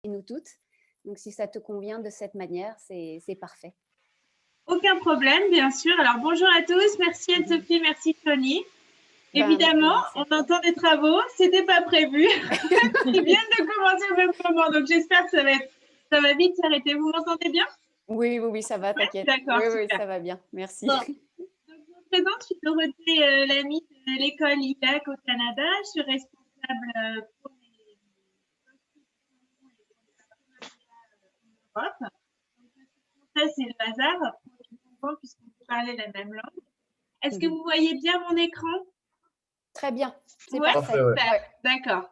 nous toutes. Donc, si ça te convient de cette manière, c'est parfait. Aucun problème, bien sûr. Alors, bonjour à tous. Merci Anne-Sophie, merci Tony. Évidemment, on entend des travaux. C'était pas prévu. Ils viennent de commencer au même moment. Donc, j'espère que ça va vite s'arrêter. Vous m'entendez bien? Oui, ça va, t'inquiète. D'accord, oui, ça va bien. Merci. Bon. Donc, je me présente, je suis Dorothée Lamy de l'école IDAC au Canada. Je suis responsable pour les en Europe. Donc, le français, c'est le hasard, puisqu'on peut parler la même langue. Est-ce que vous voyez bien mon écran? Très bien. C'est parfait. Super. D'accord.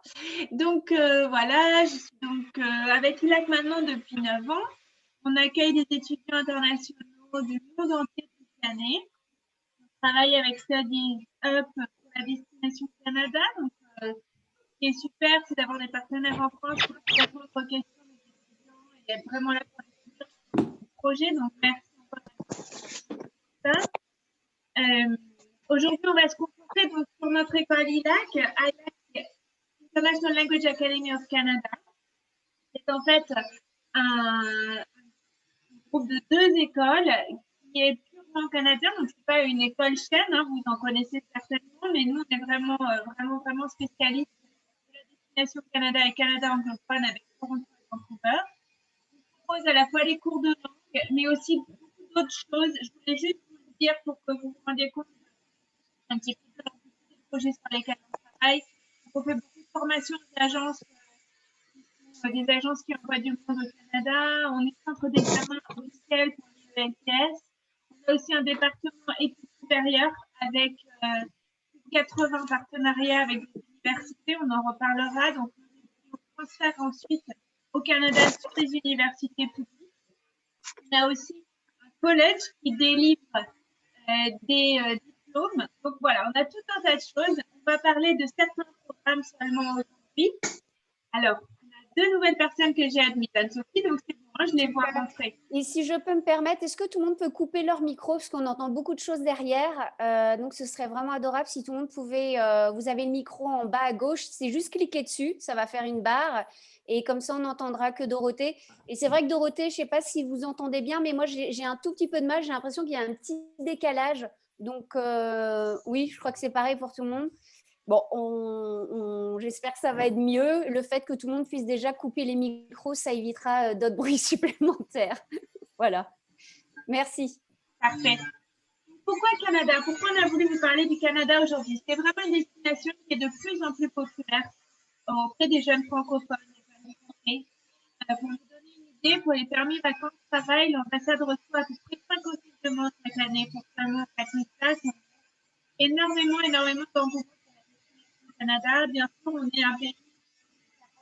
Donc, voilà, je suis donc avec ILAC maintenant depuis 9 ans. On accueille des étudiants internationaux du monde entier toute l'année. On travaille avec Studies Up pour la destination Canada. Donc, ce qui est super, c'est d'avoir des partenaires en France pour répondre aux questions des étudiants et être vraiment là pour les projets. Donc, merci encore pour ça. Aujourd'hui, on va se concentrer donc, sur notre école ILAC, International Language Academy of Canada. C'est en fait un groupe de 2 écoles qui est purement canadien. Donc, ce n'est pas une école chaîne, hein, vous en connaissez certainement, mais nous, on est vraiment spécialistes de la destination Canada et Canada anglophone avec Toronto et Vancouver. On propose à la fois les cours de langue, mais aussi beaucoup d'autres choses. Je voulais juste vous le dire pour que vous vous rendiez compte un petit peu des projets sur lesquels on travaille. On fait beaucoup de formations des agences qui envoient du monde au Canada. On est centre d'examen officiel pour l'ULTS. On a aussi un département études supérieures avec 80 partenariats avec des universités. On en reparlera. Donc, on transfère ensuite au Canada sur des universités publiques. On a aussi un collège qui délivre des diplômes. Donc voilà, on a tout un tas de choses. On va parler de certains programmes seulement aujourd'hui. Alors, on a 2 nouvelles personnes que j'ai admises, Anne-Sophie, donc c'est bon, je les vois rentrer. Et si je peux me permettre, est-ce que tout le monde peut couper leur micro parce qu'on entend beaucoup de choses derrière, donc ce serait vraiment adorable si tout le monde pouvait, vous avez le micro en bas à gauche, c'est juste cliquer dessus, ça va faire une barre et comme ça on n'entendra que Dorothée. Et c'est vrai que Dorothée, je ne sais pas si vous entendez bien, mais moi j'ai un tout petit peu de mal, j'ai l'impression qu'il y a un petit décalage, donc oui, je crois que c'est pareil pour tout le monde. Bon, j'espère que ça va être mieux. Le fait que tout le monde puisse déjà couper les micros, ça évitera d'autres bruits supplémentaires. Voilà. Merci. Parfait. Pourquoi Canada? Pourquoi on a voulu vous parler du Canada aujourd'hui? C'est vraiment une destination qui est de plus en plus populaire auprès des jeunes francophones. Pour vous donner une idée, pour les permis vacances-travail, l'ambassade reçoit à peu près 5 ou 6 demandes chaque année pour seulement 4 000 places. Énormément d'engouement au Canada. Bien sûr, on est un pays,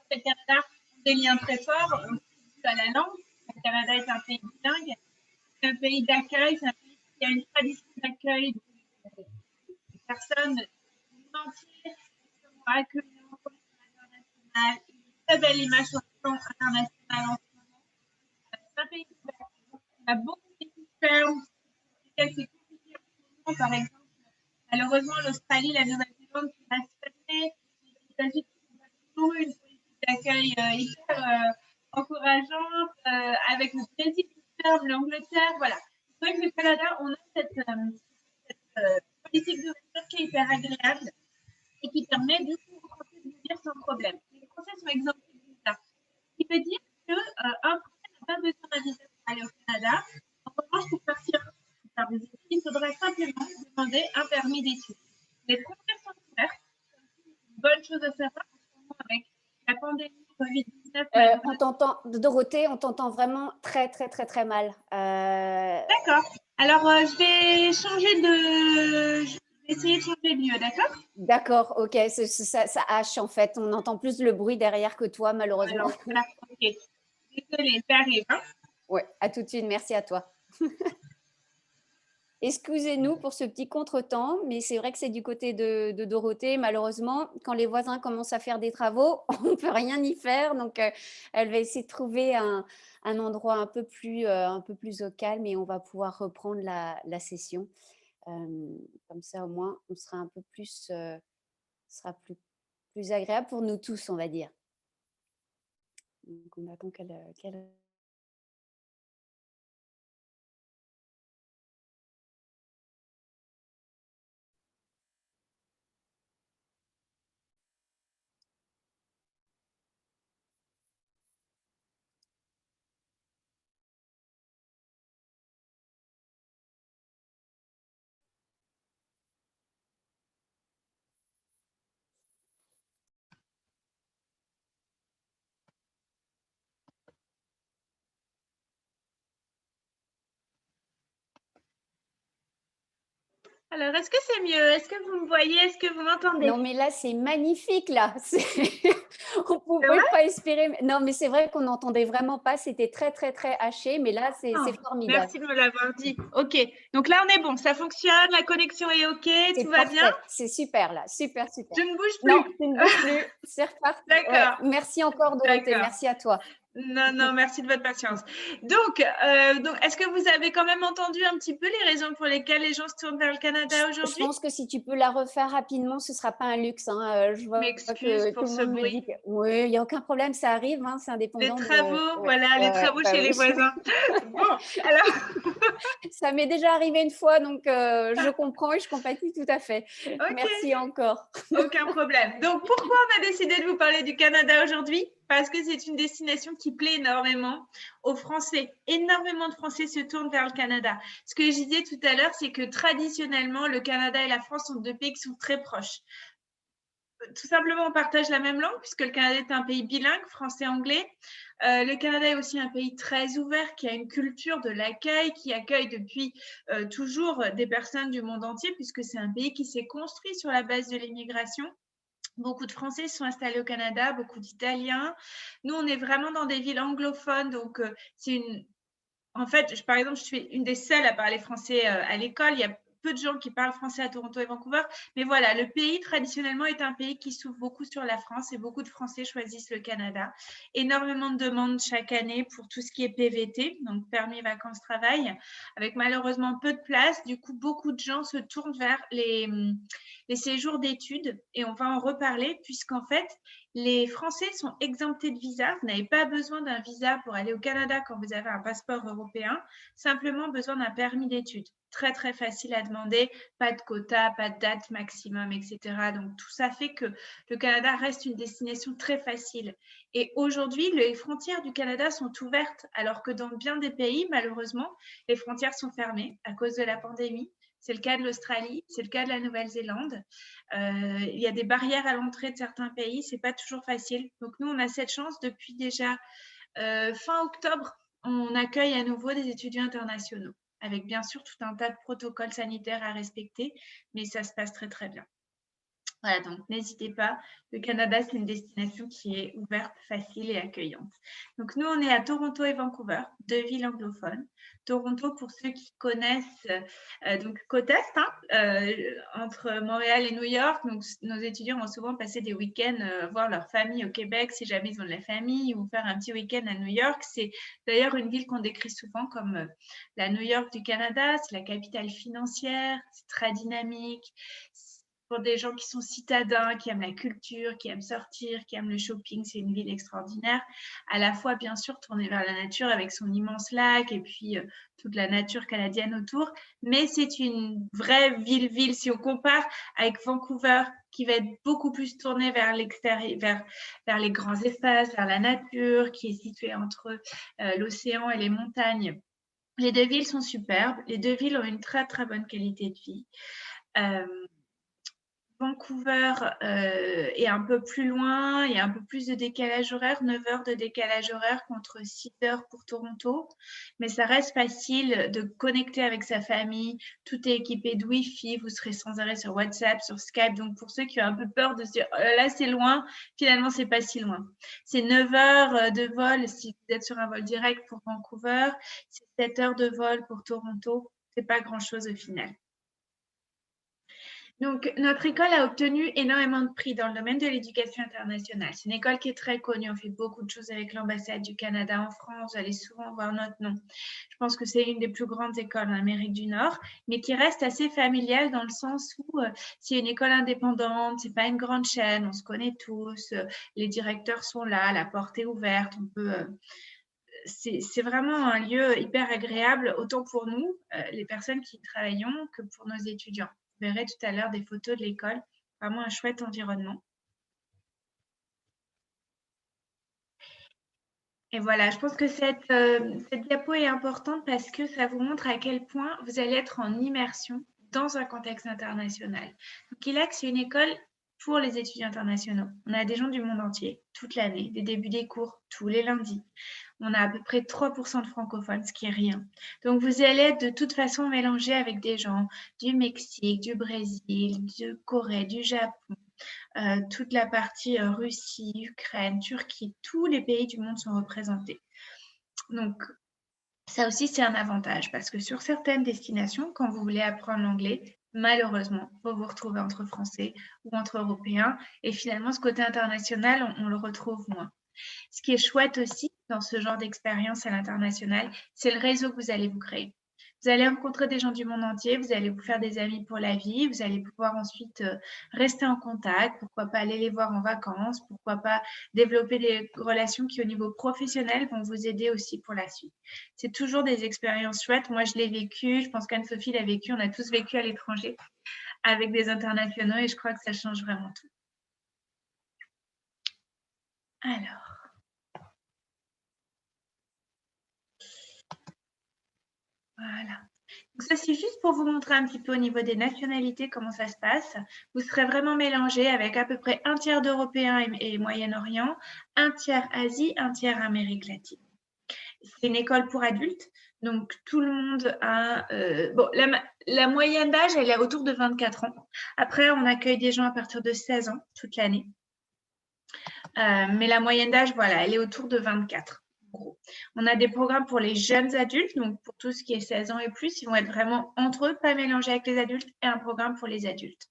le Canada, des liens très forts à la langue. Le Canada est un pays bilingue, c'est un pays d'accueil, c'est un pays qui a une tradition d'accueil des personnes du monde entier, extrêmement accueillantes au plan international, une très belle image sur le plan international en ce moment. C'est un pays ouvert. On a beaucoup d'équipes fermes, c'est compliqué en ce moment, par exemple. Malheureusement, l'Australie, la Nouvelle-Zélande qui reste fermée, les États-Unis ont toujours eu une politique d'accueil hyper encourageante, avec le Brésil qui ferme, l'Angleterre, voilà. C'est vrai que le Canada, on a cette politique d'ouverture qui est hyper agréable et qui permet du coup aux Français de venir sans problème. Les Français sont exemptés de visa. Ce qui veut dire qu'un Français n'a pas besoin d'un visa pour aller au Canada. En revanche, pour partir faire des études, il faudra simplement demander un permis d'études. Les frontières sont ouvertes. C'est une bonne chose à savoir en ce moment avec la pandémie Covid-19. On t'entend, Dorothée, on t'entend vraiment très, très, très, très mal. D'accord. Alors, je vais essayer de changer de lieu, d'accord? D'accord, ok, ça hache en fait. On entend plus le bruit derrière que toi, malheureusement. Alors, voilà, ok. Désolée, ça arrive. Hein? Ouais, à tout de suite, merci à toi. Excusez-nous pour ce petit contretemps, mais c'est vrai que c'est du côté de Dorothée. Malheureusement, quand les voisins commencent à faire des travaux, on ne peut rien y faire. Donc, elle va essayer de trouver un endroit un peu plus au calme et on va pouvoir reprendre la session. Comme ça, au moins, on sera un peu plus, sera plus agréable pour nous tous, on va dire. Donc, on attend qu'elle... Alors, est-ce que c'est mieux? Est-ce que vous me voyez? Est-ce que vous m'entendez? Non, mais là, c'est magnifique, là. On ne C'est pouvait vrai? pas espérer. Non, mais c'est vrai qu'on n'entendait vraiment pas. C'était très, très, très haché. Mais là, c'est Ah, formidable. merci de me l'avoir dit. OK. Donc là, on est bon. Ça fonctionne. La connexion est OK. C'est Tout va bien? parfait. C'est super, là. Super, super. Je ne bouge Non, plus. tu ne bouges plus. C'est reparti. Ouais. D'accord. Merci encore, Dorothée. D'accord. Merci à toi. Non, non, merci de votre patience. Donc, est-ce que vous avez quand même entendu un petit peu les raisons pour lesquelles les gens se tournent vers le Canada Je aujourd'hui? pense que si tu peux la refaire rapidement, ce ne sera pas un luxe. Hein. Je vois M'excuse que tout pour le ce monde me dit bruit. que oui, il n'y a aucun problème, ça arrive, hein, c'est Les indépendant de. travaux, Ouais, voilà, les ouais, travaux bah chez les oui. voisins. Bon, alors, Ça m'est déjà arrivé une fois, donc je comprends et je compatis tout à fait. OK. Merci encore. Aucun problème. Donc, pourquoi on a décidé de vous parler du Canada aujourd'hui? Parce que c'est une destination qui plaît énormément aux Français. Énormément de Français se tournent vers le Canada. Ce que je disais tout à l'heure, c'est que traditionnellement, le Canada et la France sont deux pays qui sont très proches. Tout simplement, on partage la même langue puisque le Canada est un pays bilingue, français-anglais. Le Canada est aussi un pays très ouvert qui a une culture de l'accueil, qui accueille depuis toujours des personnes du monde entier puisque c'est un pays qui s'est construit sur la base de l'immigration. Beaucoup de Français sont installés au Canada, beaucoup d'Italiens. Nous, on est vraiment dans des villes anglophones, donc c'est une. En fait, par exemple, je suis une des seules à parler français à l'école. Il y a peu de gens qui parlent français à Toronto et Vancouver. Mais voilà, le pays, traditionnellement, est un pays qui s'ouvre beaucoup sur la France et beaucoup de Français choisissent le Canada. Énormément de demandes chaque année pour tout ce qui est PVT, donc permis vacances-travail, avec malheureusement peu de place. Du coup, beaucoup de gens se tournent vers les séjours d'études et on va en reparler puisqu'en fait, les Français sont exemptés de visa. Vous n'avez pas besoin d'un visa pour aller au Canada quand vous avez un passeport européen, simplement besoin d'un permis d'études. Très, très facile à demander, pas de quota, pas de date maximum, etc. Donc, tout ça fait que le Canada reste une destination très facile. Et aujourd'hui, les frontières du Canada sont ouvertes, alors que dans bien des pays, malheureusement, les frontières sont fermées à cause de la pandémie. C'est le cas de l'Australie, c'est le cas de la Nouvelle-Zélande. Il y a des barrières à l'entrée de certains pays, c'est pas toujours facile. Donc nous, on a cette chance depuis déjà fin octobre, on accueille à nouveau des étudiants internationaux, avec bien sûr tout un tas de protocoles sanitaires à respecter, mais ça se passe très très bien. Voilà, donc n'hésitez pas. Le Canada, c'est une destination qui est ouverte, facile et accueillante. Donc nous, on est à Toronto et Vancouver, deux villes anglophones. Toronto, pour ceux qui connaissent, donc côte est, hein, entre Montréal et New York. Donc nos étudiants vont souvent passer des week-ends voir leur famille au Québec, si jamais ils ont de la famille, ou faire un petit week-end à New York. C'est d'ailleurs une ville qu'on décrit souvent comme la New York du Canada. C'est la capitale financière, c'est très dynamique. Pour des gens qui sont citadins, qui aiment la culture, qui aiment sortir, qui aiment le shopping, c'est une ville extraordinaire. À la fois, bien sûr, tournée vers la nature avec son immense lac et puis toute la nature canadienne autour. Mais c'est une vraie ville-ville si on compare avec Vancouver, qui va être beaucoup plus tournée vers l'extérieur, vers les grands espaces, vers la nature, qui est située entre l'océan et les montagnes. Les deux villes sont superbes. Les deux villes ont une très, très bonne qualité de vie. Vancouver est un peu plus loin, il y a un peu plus de décalage horaire, 9 heures de décalage horaire contre 6 heures pour Toronto, mais ça reste facile de connecter avec sa famille, tout est équipé de Wi-Fi, vous serez sans arrêt sur WhatsApp, sur Skype, donc pour ceux qui ont un peu peur de se dire oh là c'est loin, finalement c'est pas si loin. C'est 9 heures de vol si vous êtes sur un vol direct pour Vancouver, c'est 7 heures de vol pour Toronto, c'est pas grand-chose au final. Donc, notre école a obtenu énormément de prix dans le domaine de l'éducation internationale. C'est une école qui est très connue. On fait beaucoup de choses avec l'ambassade du Canada en France. Vous allez souvent voir notre nom. Je pense que c'est une des plus grandes écoles en Amérique du Nord, mais qui reste assez familiale dans le sens où c'est une école indépendante, c'est pas une grande chaîne, on se connaît tous, les directeurs sont là, la porte est ouverte, on peut c'est vraiment un lieu hyper agréable, autant pour nous, les personnes qui y travaillons, que pour nos étudiants. Vous verrez tout à l'heure des photos de l'école, vraiment un chouette environnement. Et voilà, je pense que cette diapo est importante parce que ça vous montre à quel point vous allez être en immersion dans un contexte international. Donc, ILAC, c'est une école pour les étudiants internationaux. On a des gens du monde entier, toute l'année, des débuts des cours, tous les lundis. On a à peu près 3% de francophones, ce qui est rien. Donc, vous allez être de toute façon mélangé avec des gens du Mexique, du Brésil, de Corée, du Japon, toute la partie Russie, Ukraine, Turquie, tous les pays du monde sont représentés. Donc, ça aussi, c'est un avantage parce que sur certaines destinations, quand vous voulez apprendre l'anglais, malheureusement, vous vous retrouvez entre Français ou entre Européens. Et finalement, ce côté international, on le retrouve moins. Ce qui est chouette aussi dans ce genre d'expérience à l'international, c'est le réseau que vous allez vous créer. Vous allez rencontrer des gens du monde entier, vous allez vous faire des amis pour la vie, vous allez pouvoir ensuite rester en contact, pourquoi pas aller les voir en vacances, pourquoi pas développer des relations qui au niveau professionnel vont vous aider aussi pour la suite. C'est toujours des expériences chouettes. Moi, je l'ai vécu, je pense qu'Anne-Sophie l'a vécu, on a tous vécu à l'étranger avec des internationaux et je crois que ça change vraiment tout. Alors. Voilà. Donc ça, c'est juste pour vous montrer un petit peu au niveau des nationalités comment ça se passe. Vous serez vraiment mélangé avec à peu près un tiers d'Européens et Moyen-Orient, un tiers Asie, un tiers Amérique latine. C'est une école pour adultes, donc tout le monde a... bon, la moyenne d'âge, elle est autour de 24 ans. Après, on accueille des gens à partir de 16 ans toute l'année. Mais la moyenne d'âge, voilà, elle est autour de 24. On a des programmes pour les jeunes adultes, donc pour tout ce qui est 16 ans et plus, ils vont être vraiment entre eux, pas mélangés avec les adultes, et un programme pour les adultes.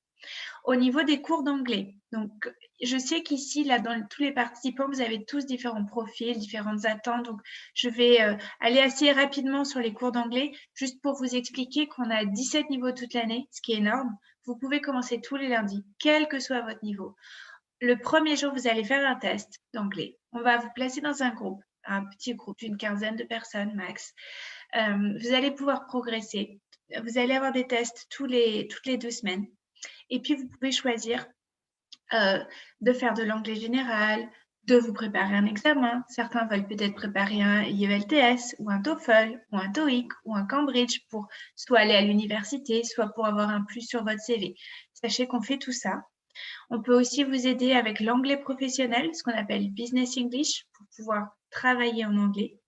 Au niveau des cours d'anglais, donc je sais qu'ici, là, dans tous les participants, vous avez tous différents profils, différentes attentes. Donc, je vais aller assez rapidement sur les cours d'anglais, juste pour vous expliquer qu'on a 17 niveaux toute l'année, ce qui est énorme. Vous pouvez commencer tous les lundis, quel que soit votre niveau. Le premier jour, vous allez faire un test d'anglais. On va vous placer dans un groupe, un petit groupe d'une quinzaine de personnes max. Vous allez pouvoir progresser. Vous allez avoir des tests toutes les 2 semaines. Et puis, vous pouvez choisir de faire de l'anglais général, de vous préparer un examen. Certains veulent peut-être préparer un IELTS ou un TOEFL ou un TOEIC ou un Cambridge pour soit aller à l'université, soit pour avoir un plus sur votre CV. Sachez qu'on fait tout ça. On peut aussi vous aider avec l'anglais professionnel, ce qu'on appelle Business English, pour pouvoir travailler en anglais.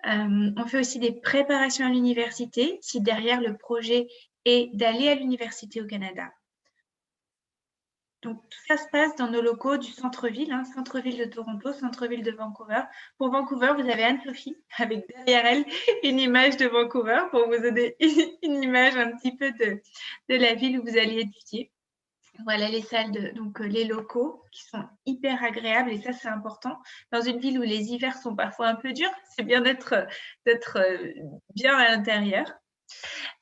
On fait aussi des préparations à l'université, si derrière le projet est d'aller à l'université au Canada. Donc, tout ça se passe dans nos locaux du centre-ville, centre-ville de Toronto, centre-ville de Vancouver. Pour Vancouver, vous avez Anne-Sophie avec derrière elle une image de Vancouver pour vous donner une image un petit peu de la ville où vous allez étudier. Voilà les salles, donc les locaux qui sont hyper agréables et ça c'est important. Dans une ville où les hivers sont parfois un peu durs, c'est bien d'être bien à l'intérieur.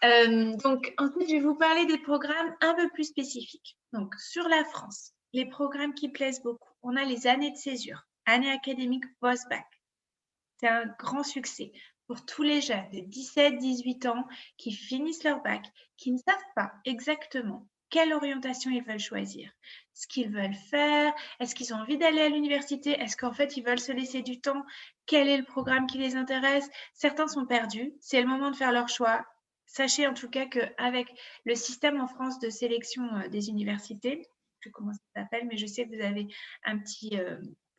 Donc ensuite je vais vous parler des programmes un peu plus spécifiques. Donc sur la France, les programmes qui plaisent beaucoup, on a les années de césure, année académique post-bac. C'est un grand succès pour tous les jeunes de 17-18 ans qui finissent leur bac, qui ne savent pas exactement quelle orientation ils veulent choisir, ce qu'ils veulent faire, est-ce qu'ils ont envie d'aller à l'université, est-ce qu'en fait ils veulent se laisser du temps, quel est le programme qui les intéresse. Certains sont perdus, c'est le moment de faire leur choix. Sachez en tout cas qu'avec le système en France de sélection des universités, je ne sais comment ça s'appelle, mais je sais que vous avez un petit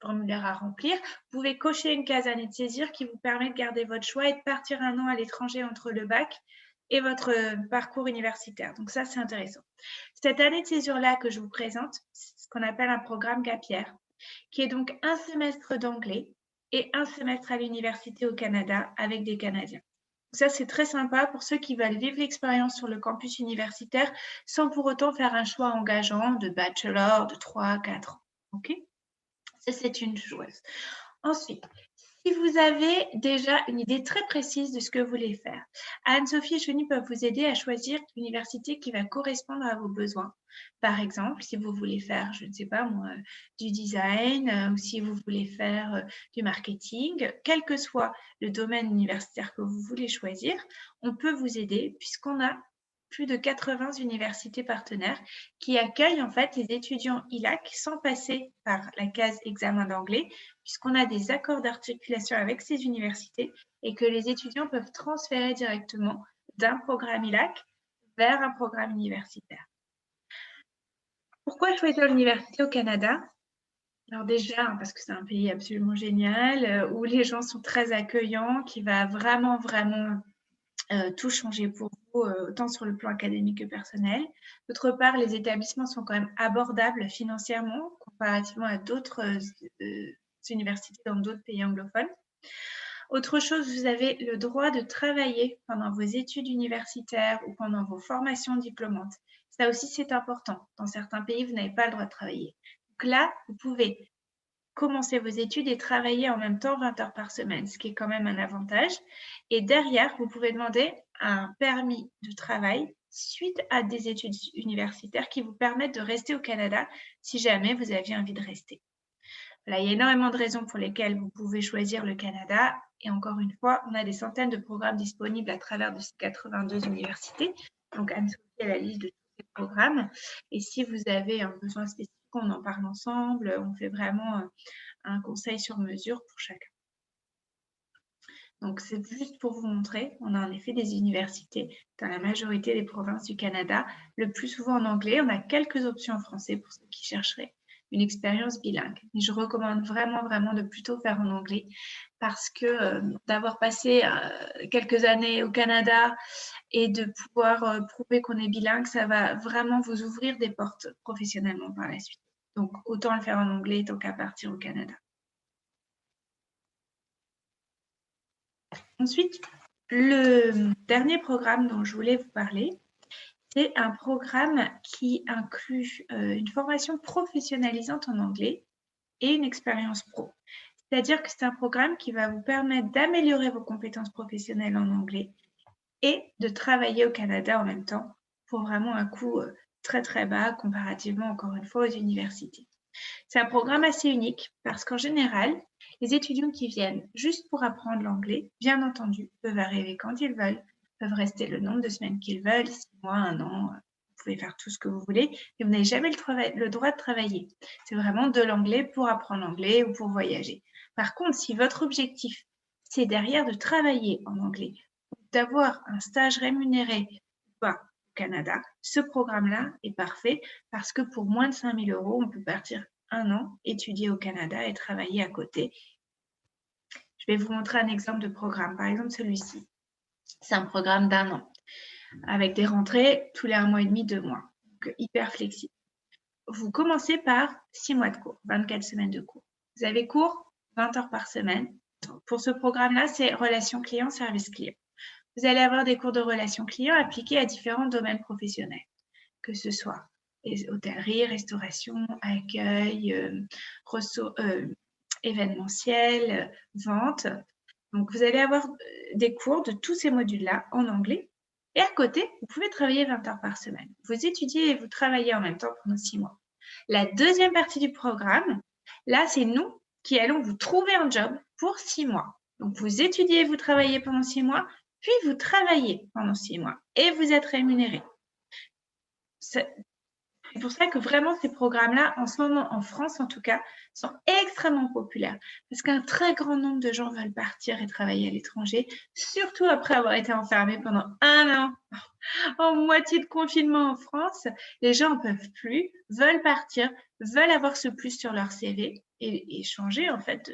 formulaire à remplir. Vous pouvez cocher une case année de césure qui vous permet de garder votre choix et de partir un an à l'étranger entre le bac et votre parcours universitaire. Donc ça, c'est intéressant. Cette année de césure-là que je vous présente, c'est ce qu'on appelle un programme gap year, qui est donc un semestre d'anglais et un semestre à l'université au Canada avec des Canadiens. Ça, c'est très sympa pour ceux qui veulent vivre l'expérience sur le campus universitaire sans pour autant faire un choix engageant de bachelor de 3 à 4 ans. OK? Ça, c'est une chose. Ensuite, si vous avez déjà une idée très précise de ce que vous voulez faire, Anne-Sophie et Choni peuvent vous aider à choisir l'université qui va correspondre à vos besoins. Par exemple, si vous voulez faire, je ne sais pas moi, du design ou si vous voulez faire du marketing, quel que soit le domaine universitaire que vous voulez choisir, on peut vous aider puisqu'on a plus de 80 universités partenaires qui accueillent en fait les étudiants ILAC sans passer par la case examen d'anglais, puisqu'on a des accords d'articulation avec ces universités et que les étudiants peuvent transférer directement d'un programme ILAC vers un programme universitaire. Pourquoi choisir l'université au Canada? Alors déjà, parce que c'est un pays absolument génial, où les gens sont très accueillants, qui va vraiment tout changer pour vous, autant sur le plan académique que personnel. D'autre part, les établissements sont quand même abordables financièrement comparativement à d'autres universités dans d'autres pays anglophones. Autre chose, vous avez le droit de travailler pendant vos études universitaires ou pendant vos formations diplômantes. Ça aussi, c'est important. Dans certains pays, vous n'avez pas le droit de travailler. Donc là, vous pouvez commencer vos études et travailler en même temps 20 heures par semaine, ce qui est quand même un avantage. Et derrière, vous pouvez demander un permis de travail suite à des études universitaires qui vous permettent de rester au Canada si jamais vous aviez envie de rester. Là, il y a énormément de raisons pour lesquelles vous pouvez choisir le Canada. Et encore une fois, on a des centaines de programmes disponibles à travers de ces 82 universités. Donc, Anne-Sophie a la liste de tous ces programmes. Et si vous avez un besoin spécifique, on en parle ensemble. On fait vraiment un conseil sur mesure pour chacun. Donc, c'est juste pour vous montrer, on a en effet des universités dans la majorité des provinces du Canada, le plus souvent en anglais. On a quelques options en français pour ceux qui chercheraient une expérience bilingue. Mais je recommande vraiment de plutôt faire en anglais parce que d'avoir passé quelques années au Canada et de pouvoir prouver qu'on est bilingue, ça va vraiment vous ouvrir des portes professionnellement par la suite. Donc, autant le faire en anglais tant qu'à partir au Canada. Ensuite, le dernier programme dont je voulais vous parler, c'est un programme qui inclut une formation professionnalisante en anglais et une expérience pro. C'est-à-dire que c'est un programme qui va vous permettre d'améliorer vos compétences professionnelles en anglais et de travailler au Canada en même temps pour vraiment un coût très bas comparativement, encore une fois, aux universités. C'est un programme assez unique parce qu'en général, les étudiants qui viennent juste pour apprendre l'anglais, bien entendu, peuvent arriver quand ils veulent, peuvent rester le nombre de semaines qu'ils veulent, 6 mois, 1 an, vous pouvez faire tout ce que vous voulez, mais vous n'avez jamais le droit de travailler. C'est vraiment de l'anglais pour apprendre l'anglais ou pour voyager. Par contre, si votre objectif, c'est derrière de travailler en anglais, d'avoir un stage rémunéré au Canada, ce programme-là est parfait parce que pour moins de 5 000 €, on peut partir 1 an, étudier au Canada et travailler à côté. Je vais vous montrer un exemple de programme. Par exemple, celui-ci. C'est un programme d'1 an avec des rentrées tous les 1 mois et demi, 2 mois. Donc, hyper flexible. Vous commencez par 6 mois de cours, 24 semaines de cours. Vous avez cours 20 heures par semaine. Pour ce programme-là, c'est relations clients, service client. Vous allez avoir des cours de relations clients appliqués à différents domaines professionnels, que ce soit hôtellerie, restauration, accueil, événementiel, vente. Donc, vous allez avoir des cours de tous ces modules-là en anglais. Et à côté, vous pouvez travailler 20 heures par semaine. Vous étudiez et vous travaillez en même temps pendant 6 mois. La deuxième partie du programme, là, c'est nous qui allons vous trouver un job pour 6 mois. Donc, vous étudiez et vous travaillez pendant 6 mois, puis vous travaillez pendant 6 mois et vous êtes rémunéré. C'est pour ça que vraiment ces programmes-là, en ce moment, en France en tout cas, sont extrêmement populaires parce qu'un très grand nombre de gens veulent partir et travailler à l'étranger, surtout après avoir été enfermés pendant 1 an en moitié de confinement en France. Les gens n'en peuvent plus, veulent partir, veulent avoir ce plus sur leur CV et changer en fait,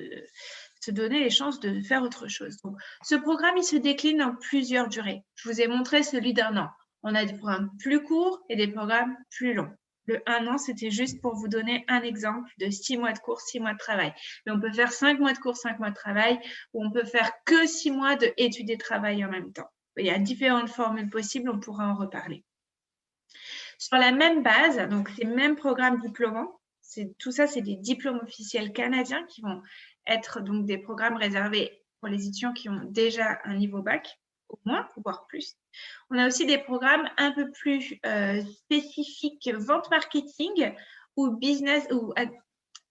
se donner les chances de faire autre chose. Donc, ce programme, il se décline en plusieurs durées. Je vous ai montré celui d'1 an. On a des programmes plus courts et des programmes plus longs. Le 1 an, c'était juste pour vous donner un exemple de 6 mois de cours, 6 mois de travail. Mais on peut faire 5 mois de cours, 5 mois de travail, ou on peut faire que 6 mois d'études et travail en même temps. Il y a différentes formules possibles, on pourra en reparler. Sur la même base, donc ces mêmes programmes diplômants, tout ça, c'est des diplômes officiels canadiens qui vont être donc des programmes réservés pour les étudiants qui ont déjà un niveau bac, au moins, voire plus. On a aussi des programmes un peu plus spécifiques, vente marketing ou business ou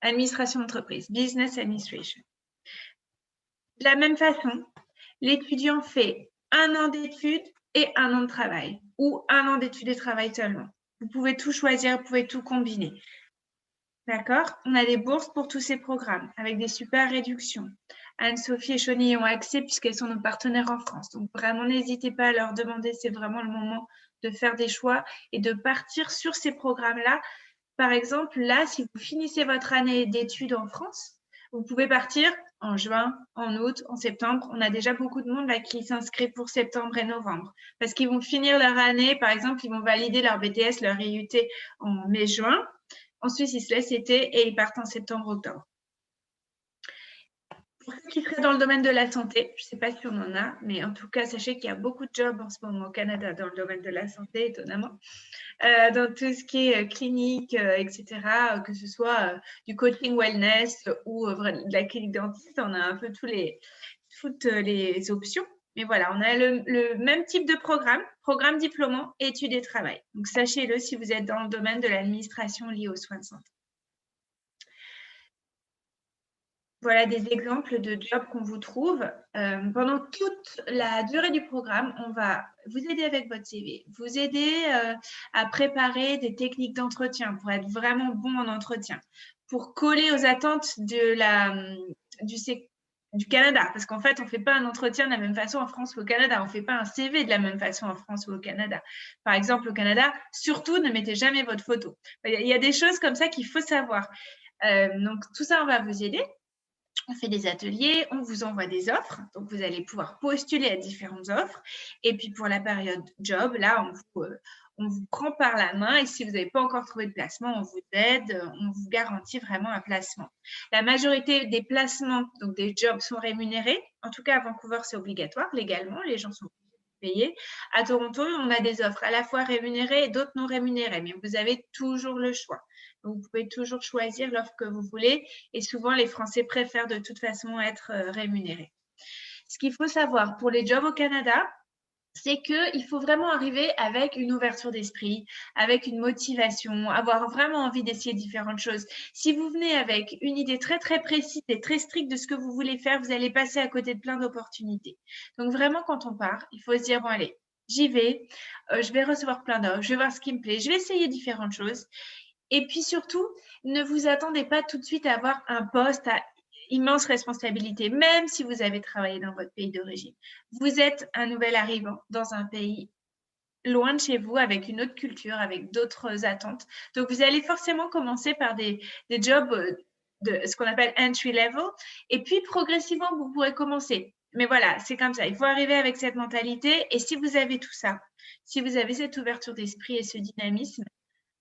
administration d'entreprise, business administration. De la même façon, l'étudiant fait 1 an d'études et 1 an de travail, ou 1 an d'études et travail seulement. Vous pouvez tout choisir, vous pouvez tout combiner. D'accord? On a des bourses pour tous ces programmes, avec des super réductions. Anne-Sophie et Chauny y ont accès puisqu'elles sont nos partenaires en France. Donc, vraiment, n'hésitez pas à leur demander, c'est vraiment le moment de faire des choix et de partir sur ces programmes-là. Par exemple, là, si vous finissez votre année d'études en France, vous pouvez partir en juin, en août, en septembre. On a déjà beaucoup de monde là qui s'inscrit pour septembre et novembre parce qu'ils vont finir leur année. Par exemple, ils vont valider leur BTS, leur IUT en mai-juin. Ensuite, ils se laissent été et ils partent en septembre-octobre. Pour ceux qui seraient dans le domaine de la santé, je ne sais pas si on en a, mais en tout cas, sachez qu'il y a beaucoup de jobs en ce moment au Canada dans le domaine de la santé, étonnamment. Dans tout ce qui est clinique, etc., que ce soit du coaching wellness ou de la clinique dentiste, on a un peu toutes les options. Mais voilà, on a le même type de programme diplômant, études et travail. Donc, sachez-le si vous êtes dans le domaine de l'administration liée aux soins de santé. Voilà des exemples de jobs qu'on vous trouve. Pendant toute la durée du programme, on va vous aider avec votre CV, vous aider à préparer des techniques d'entretien pour être vraiment bon en entretien, pour coller aux attentes du Canada. Parce qu'en fait, on ne fait pas un entretien de la même façon en France ou au Canada. On ne fait pas un CV de la même façon en France ou au Canada. Par exemple, au Canada, surtout, ne mettez jamais votre photo. Il y a des choses comme ça qu'il faut savoir. Donc, tout ça, on va vous aider. On fait des ateliers, on vous envoie des offres, donc vous allez pouvoir postuler à différentes offres. Et puis pour la période job, là, on vous prend par la main et si vous n'avez pas encore trouvé de placement, on vous aide, on vous garantit vraiment un placement. La majorité des placements, donc des jobs, sont rémunérés. En tout cas, à Vancouver, c'est obligatoire légalement, les gens sont payés. À Toronto, on a des offres à la fois rémunérées et d'autres non rémunérées, mais vous avez toujours le choix. Donc, vous pouvez toujours choisir l'offre que vous voulez et souvent, les Français préfèrent de toute façon être rémunérés. Ce qu'il faut savoir pour les jobs au Canada, c'est qu'il faut vraiment arriver avec une ouverture d'esprit, avec une motivation, avoir vraiment envie d'essayer différentes choses. Si vous venez avec une idée très, très précise et très stricte de ce que vous voulez faire, vous allez passer à côté de plein d'opportunités. Donc, vraiment, quand on part, il faut se dire, bon, allez, j'y vais, je vais recevoir plein d'offres, je vais voir ce qui me plaît, je vais essayer différentes choses. Et puis surtout, ne vous attendez pas tout de suite à avoir un poste à immense responsabilité, même si vous avez travaillé dans votre pays d'origine. Vous êtes un nouvel arrivant dans un pays loin de chez vous, avec une autre culture, avec d'autres attentes. Donc, vous allez forcément commencer par des jobs de ce qu'on appelle entry level. Et puis, progressivement, vous pourrez commencer. Mais voilà, c'est comme ça. Il faut arriver avec cette mentalité. Et si vous avez tout ça, si vous avez cette ouverture d'esprit et ce dynamisme,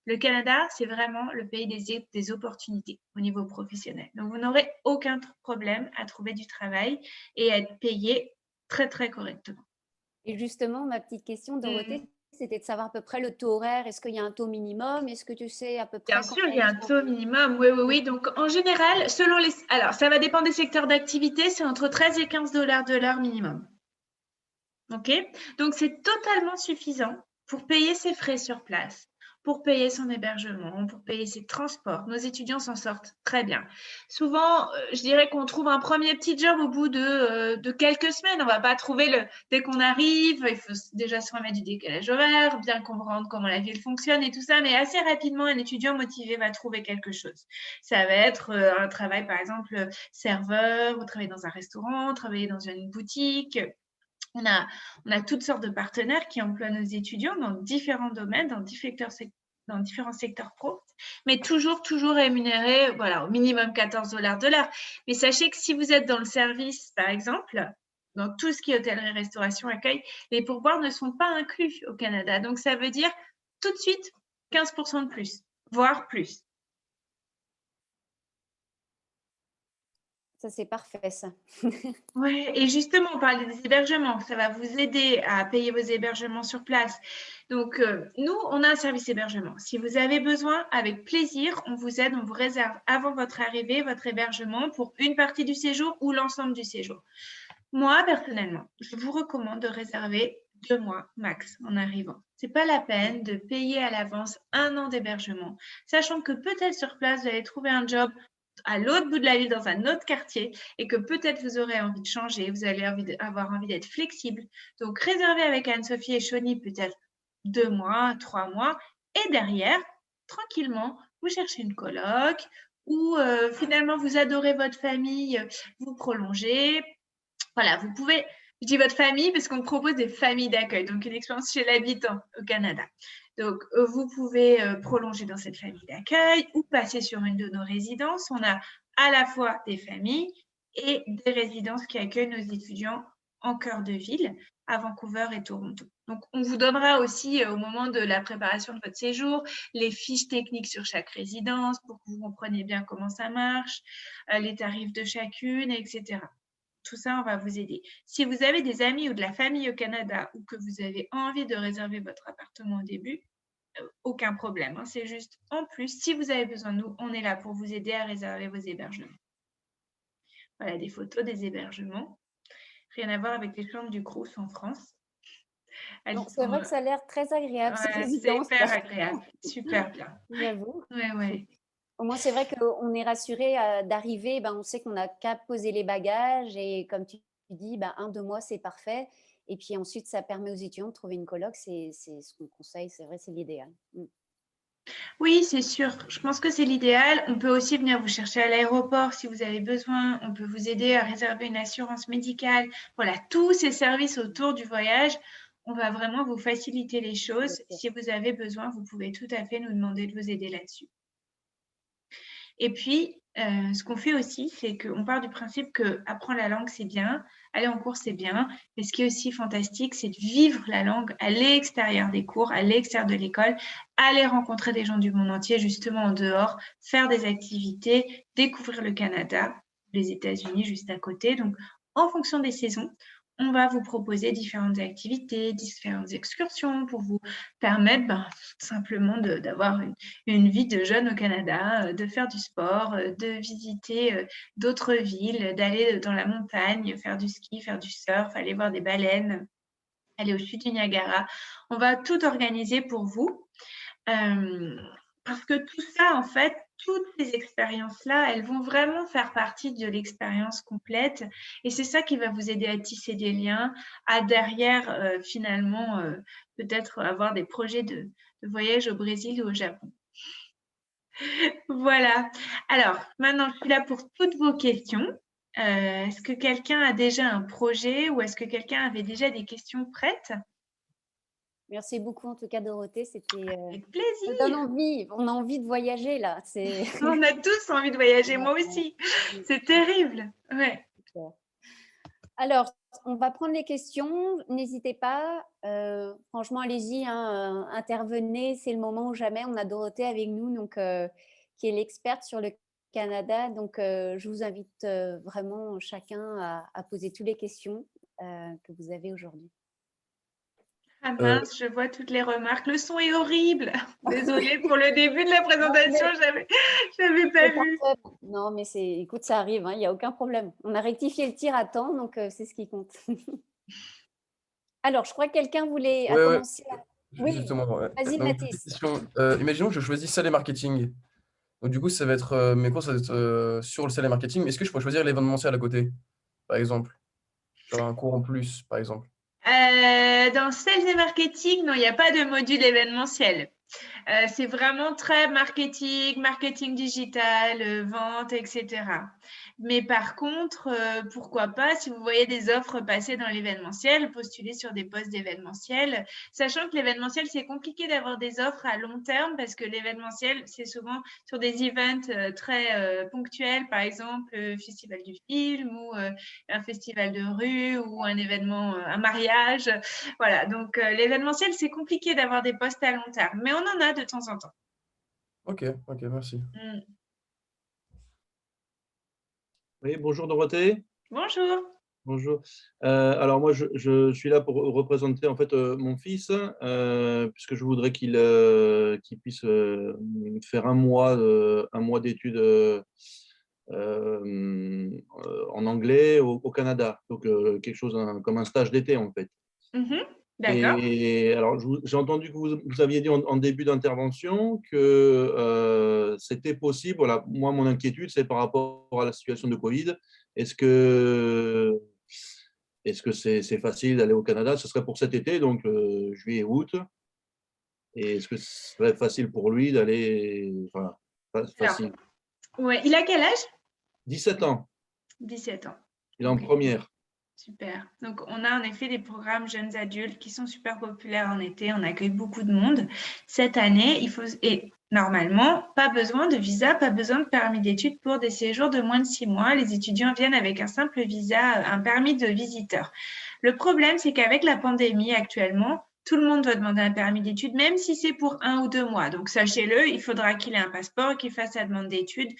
le Canada, c'est vraiment le pays des opportunités au niveau professionnel. Donc, vous n'aurez aucun problème à trouver du travail et à être payé très, très correctement. Et justement, ma petite question, Dorothée, c'était de savoir à peu près le taux horaire. Est-ce qu'il y a un taux minimum? Est-ce que tu sais à peu près Bien sûr, il y a un taux minimum. Oui, oui, oui. Donc, en général, selon les... Alors, ça va dépendre des secteurs d'activité. C'est entre 13 et 15 $ de l'heure minimum. OK? Donc, c'est totalement suffisant pour payer ses frais sur place, pour payer son hébergement, pour payer ses transports. Nos étudiants s'en sortent très bien. Souvent, je dirais qu'on trouve un premier petit job au bout de quelques semaines. On ne va pas trouver dès qu'on arrive, il faut déjà se remettre du décalage horaire, bien comprendre comment la ville fonctionne et tout ça, mais assez rapidement, un étudiant motivé va trouver quelque chose. Ça va être un travail, par exemple, serveur, ou travailler dans un restaurant, travailler dans une boutique. On a toutes sortes de partenaires qui emploient nos étudiants dans différents domaines, dans différents secteurs pro, mais toujours rémunérés, voilà, au minimum 14 $ de l'heure. Mais sachez que si vous êtes dans le service, par exemple, dans tout ce qui est hôtellerie, restauration, accueil, les pourboires ne sont pas inclus au Canada. Donc, ça veut dire tout de suite 15% de plus. voire plus. Ça, c'est parfait, ça. Ouais, et justement, on parlait des hébergements. Ça va vous aider à payer vos hébergements sur place. Donc, nous, on a un service hébergement. Si vous avez besoin, avec plaisir, on vous aide, on vous réserve avant votre arrivée, votre hébergement pour une partie du séjour ou l'ensemble du séjour. Moi, personnellement, je vous recommande de réserver 2 mois max en arrivant. C'est pas la peine de payer à l'avance 1 an d'hébergement, sachant que peut-être sur place, vous allez trouver un job à l'autre bout de la ville, dans un autre quartier, et que peut-être vous aurez envie de changer, vous allez avoir envie d'être flexible. Donc, réservez avec Anne-Sophie et Choni peut-être 2 mois, 3 mois, et derrière, tranquillement, vous cherchez une coloc, ou finalement, vous adorez votre famille, vous prolongez. Voilà, vous pouvez, je dis votre famille parce qu'on propose des familles d'accueil, donc une expérience chez l'habitant au Canada. Donc, vous pouvez prolonger dans cette famille d'accueil ou passer sur une de nos résidences. On a à la fois des familles et des résidences qui accueillent nos étudiants en cœur de ville, à Vancouver et Toronto. Donc, on vous donnera aussi, au moment de la préparation de votre séjour, les fiches techniques sur chaque résidence pour que vous compreniez bien comment ça marche, les tarifs de chacune, etc. Tout ça, on va vous aider. Si vous avez des amis ou de la famille au Canada ou que vous avez envie de réserver votre appartement au début, aucun problème, hein. C'est juste en plus, si vous avez besoin de nous, on est là pour vous aider à réserver vos hébergements. Voilà des photos des hébergements. Rien à voir avec les chambres du Crous en France. Non, c'est vrai que ça a l'air très agréable, ces c'est résidences. hyper agréable, super bien. J'avoue. Ouais. Au moins, c'est vrai qu'on est rassuré d'arriver, ben, on sait qu'on n'a qu'à poser les bagages et comme tu dis, ben, 1, 2 mois, c'est parfait. Et puis ensuite, ça permet aux étudiants de trouver une coloc, c'est ce qu'on conseille, c'est vrai, c'est l'idéal. Oui, c'est sûr. Je pense que c'est l'idéal. On peut aussi venir vous chercher à l'aéroport si vous avez besoin. On peut vous aider à réserver une assurance médicale. Voilà, tous ces services autour du voyage, on va vraiment vous faciliter les choses. Si vous avez besoin, vous pouvez tout à fait nous demander de vous aider là-dessus. Et puis, ce qu'on fait aussi, c'est qu'on part du principe que apprendre la langue, c'est bien, aller en cours, c'est bien, mais ce qui est aussi fantastique, c'est de vivre la langue à l'extérieur des cours, à l'extérieur de l'école, aller rencontrer des gens du monde entier, justement en dehors, faire des activités, découvrir le Canada, les États-Unis juste à côté. Donc, en fonction des saisons, on va vous proposer différentes activités, différentes excursions pour vous permettre simplement d'avoir une vie de jeune au Canada, de faire du sport, de visiter d'autres villes, d'aller dans la montagne, faire du ski, faire du surf, aller voir des baleines, aller au sud du Niagara. On va tout organiser pour vous. Parce que tout ça, en fait, toutes ces expériences-là, elles vont vraiment faire partie de l'expérience complète. Et c'est ça qui va vous aider à tisser des liens, à derrière, finalement, peut-être avoir des projets de voyage au Brésil ou au Japon. Voilà. Alors, maintenant, je suis là pour toutes vos questions. Est-ce que quelqu'un a déjà un projet ou est-ce que quelqu'un avait déjà des questions prêtes? Merci beaucoup en tout cas, Dorothée. C'était Avec ça donne plaisir. envie. On a envie de voyager là. C'est On a tous envie de voyager, moi aussi. C'est terrible. Ouais. Alors, on va prendre les questions. N'hésitez pas. Franchement, allez-y, hein, intervenez. C'est le moment ou jamais. On a Dorothée avec nous, donc, qui est l'experte sur le Canada. Donc, je vous invite vraiment chacun à poser toutes les questions que vous avez aujourd'hui. Ah Euh, mince, je vois toutes les remarques. Le son est horrible. Désolée pour le début de la présentation, j'avais pas vu. Non, mais écoute, ça arrive, hein, il n'y a aucun problème. On a rectifié le tir à temps, donc c'est ce qui compte. Alors, je crois que quelqu'un voulait ouais, ouais, commencer. Oui, justement. Ouais. vas-y, Donc, petite Mathis. question. Imaginons que je choisis salle et marketing. Donc, du coup, ça va être, mes cours, ça va être sur le salle et marketing. Est-ce que je pourrais choisir l'événementiel à côté, par exemple? Genre un cours en plus, par exemple. Dans Sales et Marketing, non, il n'y a pas de module événementiel. C'est vraiment très marketing, marketing digital, vente, etc. Mais par contre, pourquoi pas, si vous voyez des offres passer dans l'événementiel, postuler sur des postes d'événementiel, sachant que l'événementiel, c'est compliqué d'avoir des offres à long terme parce que l'événementiel, c'est souvent sur des events très ponctuels, par exemple, le festival du film ou un festival de rue ou un événement, un mariage. Voilà, donc l'événementiel, c'est compliqué d'avoir des postes à long terme, mais on en a de temps en temps. Ok, merci. Mm. Oui, bonjour Dorothée. Bonjour. Bonjour. Alors moi, je suis là pour représenter en fait mon fils, puisque je voudrais qu'il puisse faire un mois d'études en anglais au Canada. Donc quelque chose comme un stage d'été en fait. Mhm. D'accord. Et alors, j'ai entendu que vous aviez dit en début d'intervention que c'était possible. Voilà, moi, mon inquiétude, c'est par rapport à la situation de Covid. Est-ce que est-ce que c'est facile d'aller au Canada? Ce serait pour cet été, donc juillet, août. Et est-ce que ce serait facile pour lui d'aller, enfin, Alors, facile. ouais, il a quel âge? 17 ans, 17 ans. il est en Ok. première. Super. Donc, on a en effet des programmes jeunes adultes qui sont super populaires en été. On accueille beaucoup de monde. Cette année, et normalement, pas besoin de visa, pas besoin de permis d'études pour des séjours de moins de 6 mois. Les étudiants viennent avec un simple visa, un permis de visiteur. Le problème, c'est qu'avec la pandémie actuellement, tout le monde doit demander un permis d'études, même si c'est pour 1 ou 2 mois. Donc, sachez-le, il faudra qu'il ait un passeport, qu'il fasse sa demande d'études,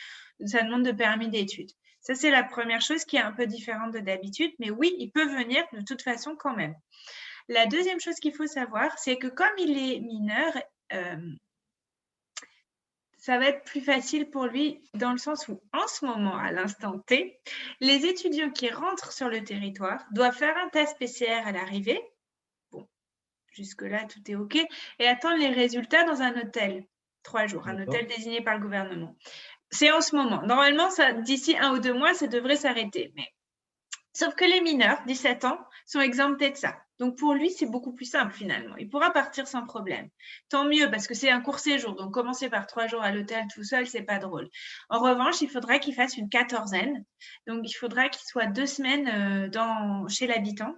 sa demande de permis d'études. Ça, c'est la première chose qui est un peu différente de d'habitude, mais oui, il peut venir de toute façon quand même. La deuxième chose qu'il faut savoir, c'est que comme il est mineur, ça va être plus facile pour lui dans le sens où, en ce moment, à l'instant T, les étudiants qui rentrent sur le territoire doivent faire un test PCR à l'arrivée. Bon, jusque-là, tout est OK. Et attendre les résultats dans un hôtel, 3 jours, un hôtel désigné par le gouvernement. C'est en ce moment. Normalement, d'ici 1 ou 2 mois, ça devrait s'arrêter. Mais sauf que les mineurs, 17 ans, sont exemptés de ça. Donc pour lui, c'est beaucoup plus simple finalement. Il pourra partir sans problème. Tant mieux parce que c'est un court séjour. Donc commencer par 3 jours à l'hôtel tout seul, c'est pas drôle. En revanche, il faudra qu'il fasse une quatorzaine. Donc il faudra qu'il soit 2 semaines chez l'habitant,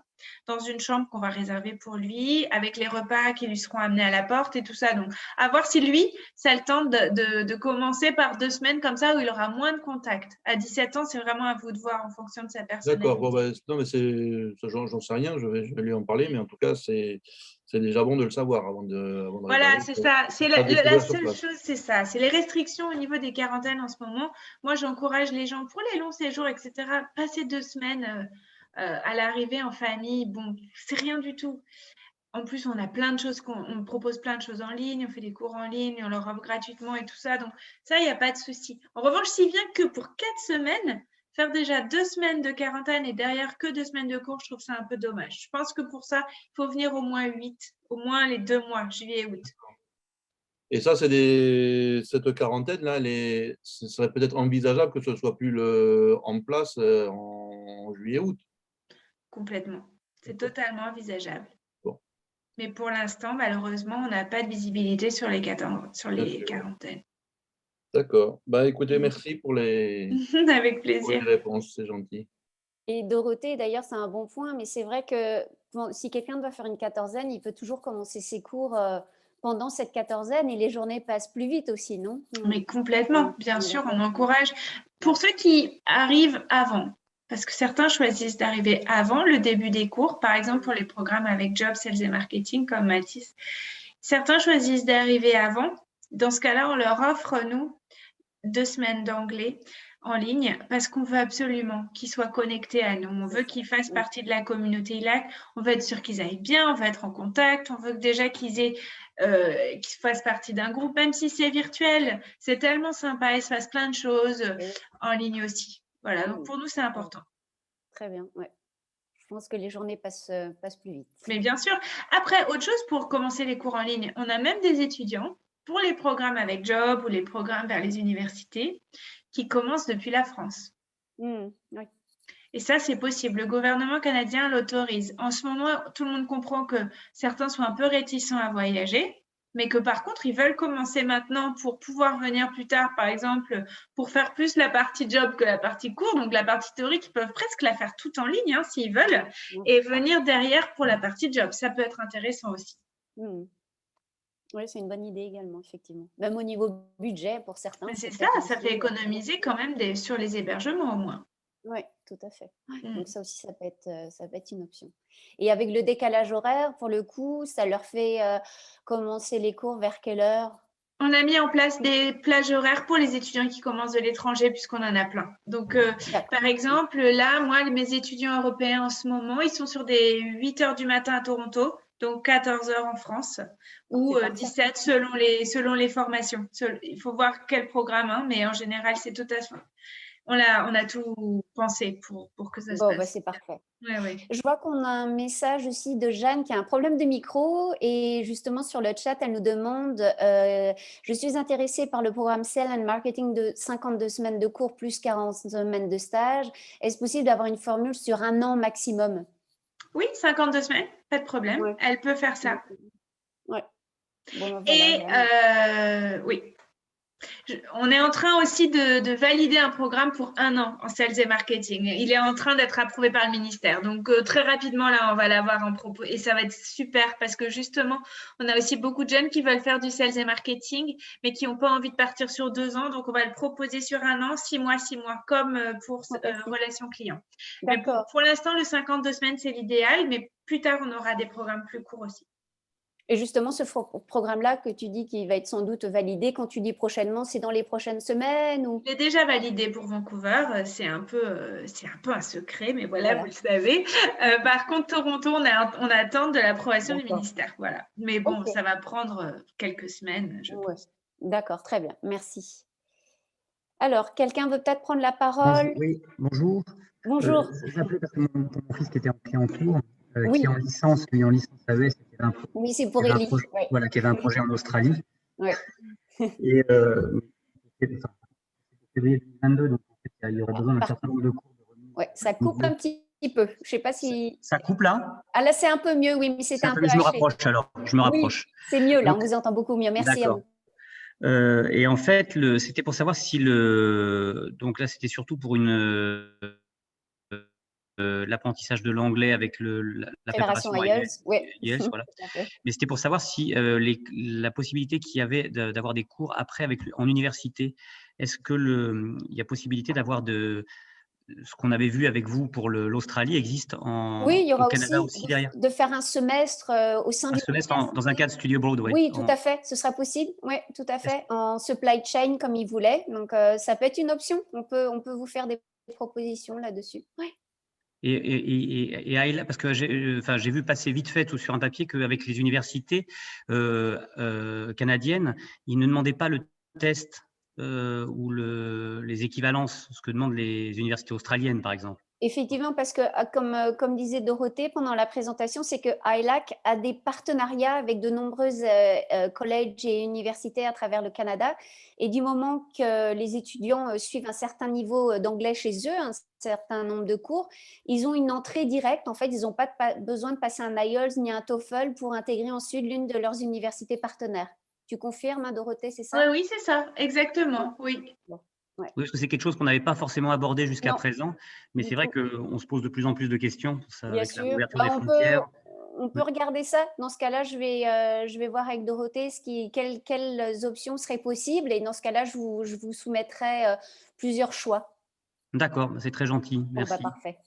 dans une chambre qu'on va réserver pour lui, avec les repas qui lui seront amenés à la porte et tout ça. Donc à voir si lui, ça le tente de commencer par 2 semaines comme ça où il aura moins de contacts. À 17 ans, c'est vraiment à vous de voir en fonction de sa D'accord. Bon, personnalité. non, mais j'en sais rien. Je vais lui en parler, mais en tout cas, c'est déjà bon de le savoir avant de Voilà, réserver. c'est ça. C'est Pas la découvrir sur seule place. chose, c'est ça. C'est les restrictions au niveau des quarantaines en ce moment. Moi, j'encourage les gens pour les longs séjours, etc. Passer 2 semaines à l'arrivée en famille. Bon, c'est rien du tout. En plus, on a plein de choses, on propose plein de choses en ligne, on fait des cours en ligne, on leur offre gratuitement et tout ça. Donc, ça, il n'y a pas de souci. En revanche, s'il vient que pour 4 semaines, faire déjà 2 semaines de quarantaine et derrière que 2 semaines de cours, je trouve ça un peu dommage. Je pense que pour ça, il faut venir au moins 8, au moins les 2 mois, juillet et août. Et ça, cette quarantaine-là, ce serait peut-être envisageable que ce soit plus en place en juillet-août. Complètement. C'est totalement envisageable. Bon, Mais pour l'instant, malheureusement, on n'a pas de visibilité sur les bien sûr. quarantaines. D'accord. Bah, écoutez, merci pour les Avec plaisir. réponses, c'est gentil. Et Dorothée, d'ailleurs, c'est un bon point, mais c'est vrai que si quelqu'un doit faire une quatorzaine, il peut toujours commencer ses cours pendant cette quatorzaine et les journées passent plus vite aussi, non? Mais complètement, bien sûr, on D'accord. encourage. Pour ceux qui arrivent avant, parce que certains choisissent d'arriver avant le début des cours, par exemple pour les programmes avec Job, Sales et Marketing comme Mathis, certains choisissent d'arriver avant. Dans ce cas-là, on leur offre, nous, 2 semaines d'anglais en ligne parce qu'on veut absolument qu'ils soient connectés à nous. On veut qu'ils fassent partie de la communauté ILAC. On veut être sûr qu'ils aillent bien, on veut être en contact. On veut que déjà qu'ils fassent partie d'un groupe, même si c'est virtuel. C'est tellement sympa, il se passe plein de choses en ligne aussi. Voilà, donc pour nous, c'est important. Très bien, ouais. Je pense que les journées passent plus vite. Mais bien sûr. Après, autre chose pour commencer les cours en ligne, on a même des étudiants pour les programmes avec Job ou les programmes vers les universités qui commencent depuis la France. Oui. Et ça, c'est possible. Le gouvernement canadien l'autorise. En ce moment, tout le monde comprend que certains sont un peu réticents à voyager, mais que par contre, ils veulent commencer maintenant pour pouvoir venir plus tard, par exemple, pour faire plus la partie job que la partie cours. Donc, la partie théorique, ils peuvent presque la faire tout en ligne, s'ils veulent, et venir derrière pour la partie job. Ça peut être intéressant aussi. Oui, c'est une bonne idée également, effectivement. Même au niveau budget, pour certains. Mais c'est ça, ça fait économiser quand même sur les hébergements au moins. Oui, tout à fait. Donc ça aussi, ça peut être une option. Et avec le décalage horaire, pour le coup, ça leur fait commencer les cours vers quelle heure? On a mis en place des plages horaires pour les étudiants qui commencent de l'étranger, puisqu'on en a plein. Donc, par exemple, là, moi, mes étudiants européens en ce moment, ils sont sur des 8 heures du matin à Toronto, donc 14 heures en France, ou 17 selon les formations. Il faut voir quel programme, hein, mais en général, c'est tout à fait. On a tout pensé pour que ça se passe. C'est parfait. Ouais. Je vois qu'on a un message aussi de Jeanne qui a un problème de micro et justement sur le chat, elle nous demande je suis intéressée par le programme Sales and Marketing de 52 semaines de cours plus 40 semaines de stage. Est-ce possible d'avoir une formule sur 1 an maximum? Oui, 52 semaines, pas de problème. Ouais. Elle peut faire ça. Ouais. Bon, Et oui. On est en train aussi de valider un programme pour 1 an en sales et marketing. Il est en train d'être approuvé par le ministère. Donc, très rapidement, là, on va l'avoir en propos. Et ça va être super parce que justement, on a aussi beaucoup de jeunes qui veulent faire du sales et marketing, mais qui n'ont pas envie de partir sur 2 ans. Donc, on va le proposer sur 1 an, 6 mois, comme pour relation client. Mais pour l'instant, le 52 semaines, c'est l'idéal. Mais plus tard, on aura des programmes plus courts aussi. Et justement, ce programme-là que tu dis qu'il va être sans doute validé, quand tu dis prochainement, c'est dans les prochaines semaines ou... Il est déjà validé pour Vancouver. C'est un peu un secret, mais voilà. Vous le savez. Par contre, Toronto, on attend de l'approbation du ministère. Voilà. Mais bon, ça va prendre quelques semaines, je pense. D'accord, très bien. Merci. Alors, quelqu'un veut peut-être prendre la parole? Oui, bonjour. Bonjour. J'appelais parce que mon fils qui était en cours, qui est en licence, lui en licence AES, oui, c'est pour Élie. Voilà, qui avait un projet en Australie. Oui. Et c'était février 2022, donc en fait, il y aurait besoin d'un certain nombre de cours de remise. Oui, ça coupe un petit peu. Je ne sais pas si… Ça coupe là? Ah là, c'est un peu mieux, oui, mais c'était un peu Je me rapproche alors, je me rapproche. Oui, c'est mieux, là, donc, on vous entend beaucoup mieux. Merci à vous. Et en fait, c'était pour savoir si donc là, c'était surtout pour l'apprentissage de l'anglais avec la préparation IELTS. IELTS, voilà. Mais c'était pour savoir si la possibilité qu'il y avait d'avoir des cours après en université, est-ce que il y a possibilité d'avoir ce qu'on avait vu avec vous pour l'Australie existe il y aura au Canada aussi derrière. De faire un semestre au sein du semestre dans un cadre Studio Abroad, oui, tout à fait, ce sera possible, oui, tout à fait, en supply chain comme il voulait. Donc ça peut être une option. On peut vous faire des propositions là-dessus. Ouais. Et parce que j'ai vu passer vite fait tout sur un papier qu'avec les universités canadiennes, ils ne demandaient pas le test ou les équivalences, ce que demandent les universités australiennes, par exemple. Effectivement, parce que comme disait Dorothée pendant la présentation, c'est que ILAC a des partenariats avec de nombreuses collèges et universités à travers le Canada. Et du moment que les étudiants suivent un certain niveau d'anglais chez eux, un certain nombre de cours, ils ont une entrée directe. En fait, ils n'ont pas besoin de passer un IELTS ni un TOEFL pour intégrer ensuite l'une de leurs universités partenaires. Tu confirmes, Dorothée, c'est ça? Oui, c'est ça, exactement, oui. Ouais. Oui, parce que c'est quelque chose qu'on n'avait pas forcément abordé jusqu'à présent, mais c'est vrai qu'on se pose de plus en plus de questions avec l'ouverture des frontières. On peut regarder ça. Dans ce cas-là, je vais voir avec Dorothée quelles options seraient possibles. Et dans ce cas-là, je vous soumettrai plusieurs choix. D'accord, c'est très gentil. Merci. Parfait.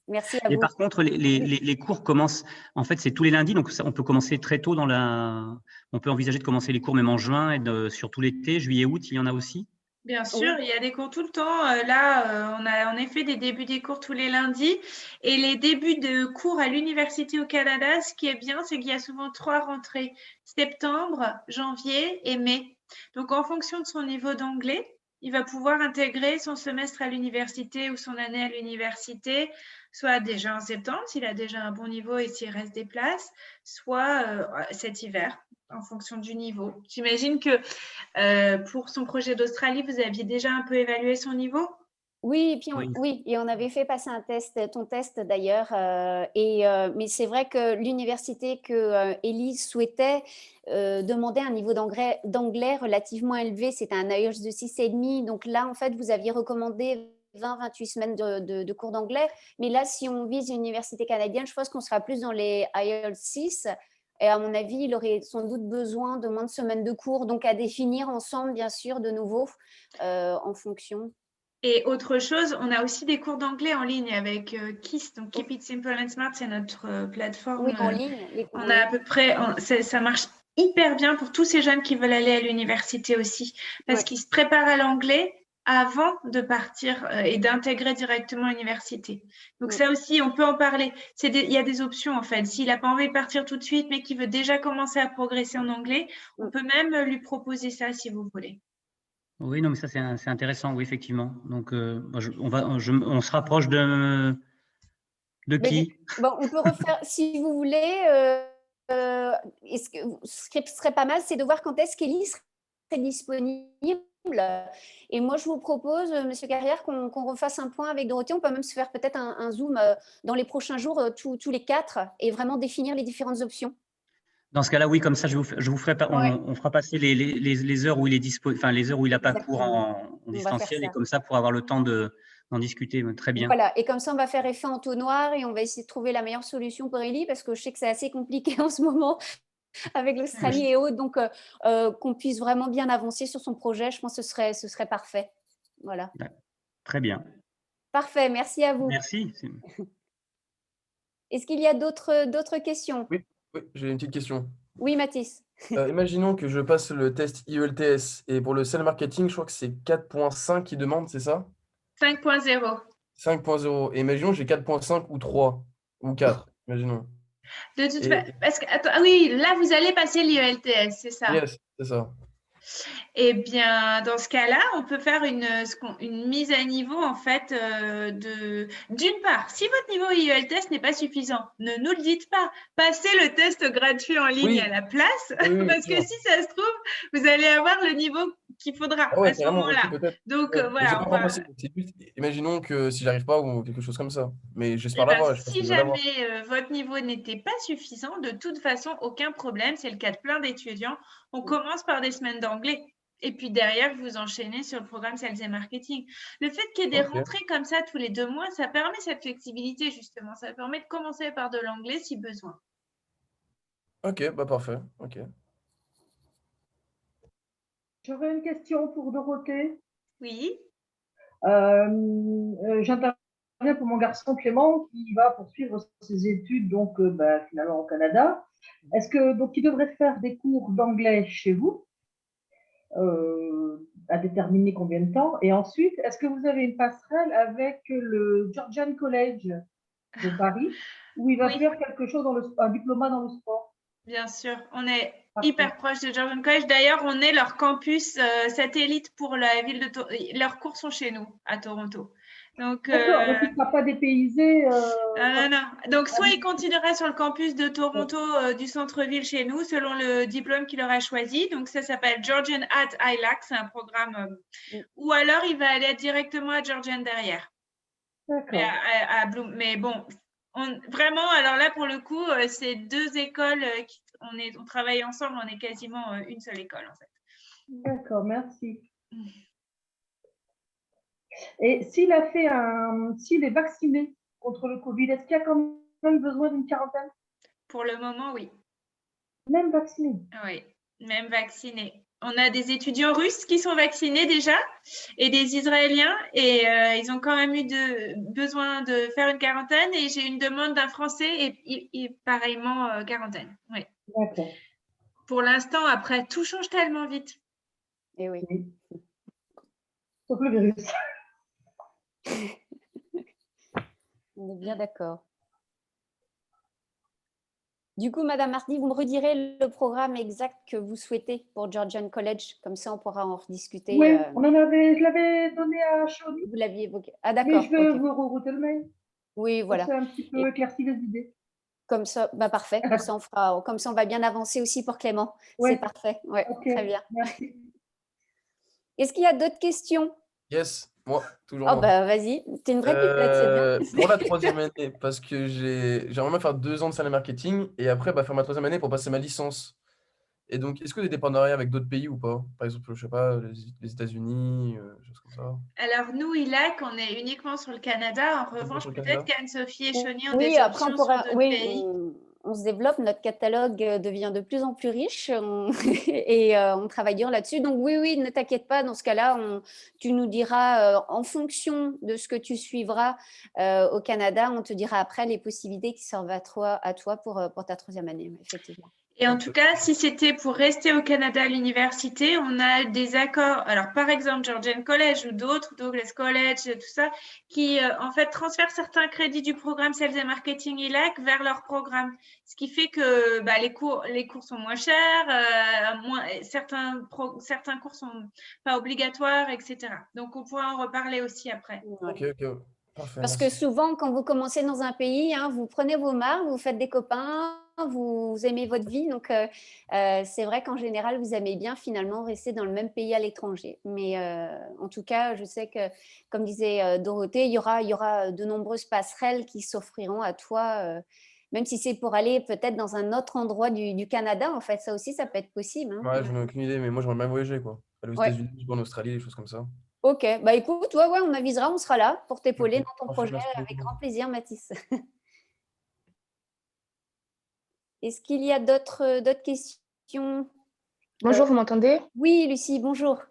Merci à vous. Et par contre, les cours commencent, en fait, c'est tous les lundis, donc on peut commencer très tôt on peut envisager de commencer les cours même en juin et sur tout l'été, juillet, août, il y en a aussi? Bien sûr, il y a des cours tout le temps. Là, on a en effet des débuts des cours tous les lundis. Et les débuts de cours à l'université au Canada, ce qui est bien, c'est qu'il y a souvent 3 rentrées, septembre, janvier et mai. Donc, en fonction de son niveau d'anglais, il va pouvoir intégrer son semestre à l'université ou son année à l'université, soit déjà en septembre, s'il a déjà un bon niveau et s'il reste des places, soit cet hiver, en fonction du niveau. J'imagine que pour son projet d'Australie, vous aviez déjà un peu évalué son niveau? Oui, et puis et on avait fait passer ton test d'ailleurs. Mais c'est vrai que l'université que Élie souhaitait demandait un niveau d'anglais relativement élevé. C'était un IELTS de 6,5. Donc là, en fait, vous aviez recommandé 20-28 semaines de cours d'anglais. Mais là, si on vise une université canadienne, je pense qu'on sera plus dans les IELTS 6. Et à mon avis, il aurait sans doute besoin de moins de semaines de cours. Donc à définir ensemble, bien sûr, de nouveau, en fonction. Et autre chose, on a aussi des cours d'anglais en ligne avec KISS, donc Keep It Simple and Smart, c'est notre plateforme. Oui, en ligne. On a à peu près, ça marche hyper bien pour tous ces jeunes qui veulent aller à l'université aussi, parce Ouais. qu'ils se préparent à l'anglais avant de partir et d'intégrer directement l'université. Donc Mm. ça aussi, on peut en parler. Il y a des options en fait. S'il n'a pas envie de partir tout de suite, mais qu'il veut déjà commencer à progresser en anglais, on Mm. peut même lui proposer ça si vous voulez. Oui, non, mais ça, c'est intéressant, oui, effectivement. Donc, on se rapproche de Mais qui? bon, on peut refaire, si vous voulez, ce qui serait pas mal, c'est de voir quand est-ce qu'Élie serait disponible. Et moi, je vous propose, Monsieur Carrière, qu'on refasse un point avec Dorothée. On peut même se faire peut-être un Zoom dans les prochains jours, tous les 4, et vraiment définir les différentes options. Dans ce cas-là, oui, comme ça, je vous ferai pas, Ouais. on fera passer les heures où il est enfin, les heures où il n'a pas cours Exactement. en On va faire distanciel, et ça. comme ça, pour avoir le temps d'en discuter. Très bien. Voilà, et comme ça, on va faire effet entonnoir et on va essayer de trouver la meilleure solution pour Élie, parce que je sais que c'est assez compliqué en ce moment avec l'Australie et autres, donc qu'on puisse vraiment bien avancer sur son projet, je pense que ce serait parfait. Voilà. Très bien. Parfait, merci à vous. Merci. Est-ce qu'il y a d'autres questions? Oui, j'ai une petite question. Oui, Mathis. Imaginons que je passe le test IELTS et pour le sales marketing, je crois que c'est 4.5 qui demande, c'est ça? 5.0. 5.0. Et imaginons j'ai 4.5 ou 3 ou 4, imaginons. De toute Et façon, parce que, attends, ah oui, là, vous allez passer l'IELTS, c'est ça? yes, c'est ça. Eh bien, dans ce cas-là, on peut faire une mise à niveau, en fait, d'une part, si votre niveau IELTS n'est pas suffisant, ne nous le dites pas. Passez le test gratuit en ligne Oui. à la place, Oui, parce que sûr. si ça se trouve, vous allez avoir le niveau qu'il faudra Ah ouais, à ce carrément, aussi moment-là. peut-être. Donc, Ouais. Mais j'ai voilà, pas on encore va. passé. C'est juste, imaginons que si j'arrive pas ou quelque chose comme ça. Mais j'espère Eh ben, l'avoir et je pense que si je vais l'avoir. jamais votre niveau n'était pas suffisant, de toute façon, aucun problème. C'est le cas de plein d'étudiants. On commence par des semaines d'anglais. Et puis derrière, vous enchaînez sur le programme Sales et Marketing. Le fait qu'il y ait des Ok. rentrées comme ça tous les 2 mois, ça permet cette flexibilité, justement. Ça permet de commencer par de l'anglais si besoin. Ok, bah parfait. Ok. J'aurais une question pour Dorothée. Oui. J'interviens pour mon garçon Clément qui va poursuivre ses études donc finalement au Canada. Est-ce que donc il devrait faire des cours d'anglais chez vous à déterminer combien de temps? Et ensuite, est-ce que vous avez une passerelle avec le Georgian College de Paris où il va Oui. faire quelque chose un diplôme dans le sport? Bien sûr, on est Parfait. hyper proche de Georgian College. D'ailleurs, on est leur campus satellite pour la ville de Toronto. Leurs cours sont chez nous, à Toronto. Donc, D'accord, donc il ne sera pas dépaysé. non. Donc, soit il continuera sur le campus de Toronto du centre-ville chez nous, selon le diplôme qu'il aura choisi. Donc, ça s'appelle Georgian at ILAC, c'est un programme. Ou alors, il va aller directement à Georgian derrière. D'accord. Mais bon, vraiment, alors là, pour le coup, c'est 2 écoles on travaille ensemble, on est quasiment une seule école, en fait. D'accord, merci. Et s'il est vacciné contre le Covid, est-ce qu'il y a quand même besoin d'une quarantaine? Pour le moment, oui. Même vacciné? Oui, même vacciné. On a des étudiants russes qui sont vaccinés déjà et des Israéliens et ils ont quand même eu besoin de faire une quarantaine et j'ai une demande d'un Français et pareillement quarantaine. Oui. D'accord. Pour l'instant, après, tout change tellement vite. Eh oui. Sauf le virus. On est bien d'accord. Du coup, Madame Marty, vous me redirez le programme exact que vous souhaitez pour Georgian College, comme ça on pourra en rediscuter. Oui, je l'avais donné à Shawnee. Vous l'aviez évoqué. Ah d'accord. Mais je vais vous rerouter le mail. Oui, voilà. Ça un petit peu éclairci les idées. Comme ça, bah parfait. Comme ça, on va bien avancer aussi pour Clément. Ouais. C'est parfait. Ouais, Okay, très bien. merci. Est-ce qu'il y a d'autres questions? Yes, moi, toujours Oh moi. bah vas-y, t'es une vraie pipelette, c'est bien. Pour la 3e année, parce que j'aimerais bien faire 2 ans de sales marketing et après faire ma 3e année pour passer ma licence. Et donc, est-ce que vous avez des partenariats avec d'autres pays ou pas? Par exemple, je sais pas, les États-Unis, choses comme ça. Alors, nous, ILAC, on est uniquement sur le Canada. En revanche, Sur le peut-être Canada? qu'Anne-Sophie et Shawnee ont Oui, des après options sur d'autres pays. on se développe, notre catalogue devient de plus en plus riche et on travaille dur là-dessus. Donc oui, ne t'inquiète pas, dans ce cas-là, tu nous diras en fonction de ce que tu suivras au Canada, on te dira après les possibilités qui servent à toi pour ta 3e année, effectivement. Et en tout cas, si c'était pour rester au Canada à l'université, on a des accords. Alors, par exemple, Georgian College ou d'autres, Douglas College, tout ça, qui en fait transfèrent certains crédits du programme Sales and Marketing ILAC vers leur programme. Ce qui fait que les cours sont moins chers, certains cours sont pas obligatoires, etc. Donc, on pourra en reparler aussi après. Ok, parfait, Parce que merci. souvent, quand vous commencez dans un pays, vous prenez vos marques, vous faites des copains, vous aimez votre vie. Donc, c'est vrai qu'en général, vous aimez bien finalement rester dans le même pays à l'étranger. Mais en tout cas, je sais que, comme disait Dorothée, il y aura de nombreuses passerelles qui s'offriront à toi, même si c'est pour aller peut-être dans un autre endroit du Canada. En fait, ça aussi, ça peut être possible. Ouais, j'en ai aucune idée, mais moi, j'aimerais bien voyager, quoi. Aller aux Ouais. États-Unis, en Australie, des choses comme ça. Ok, bah écoute, ouais, on avisera, on sera là pour t'épauler Ok, dans ton parfait, projet merci avec beaucoup. grand plaisir, Mathis. Est-ce qu'il y a d'autres questions? Bonjour, vous m'entendez? Oui, Lucie, bonjour.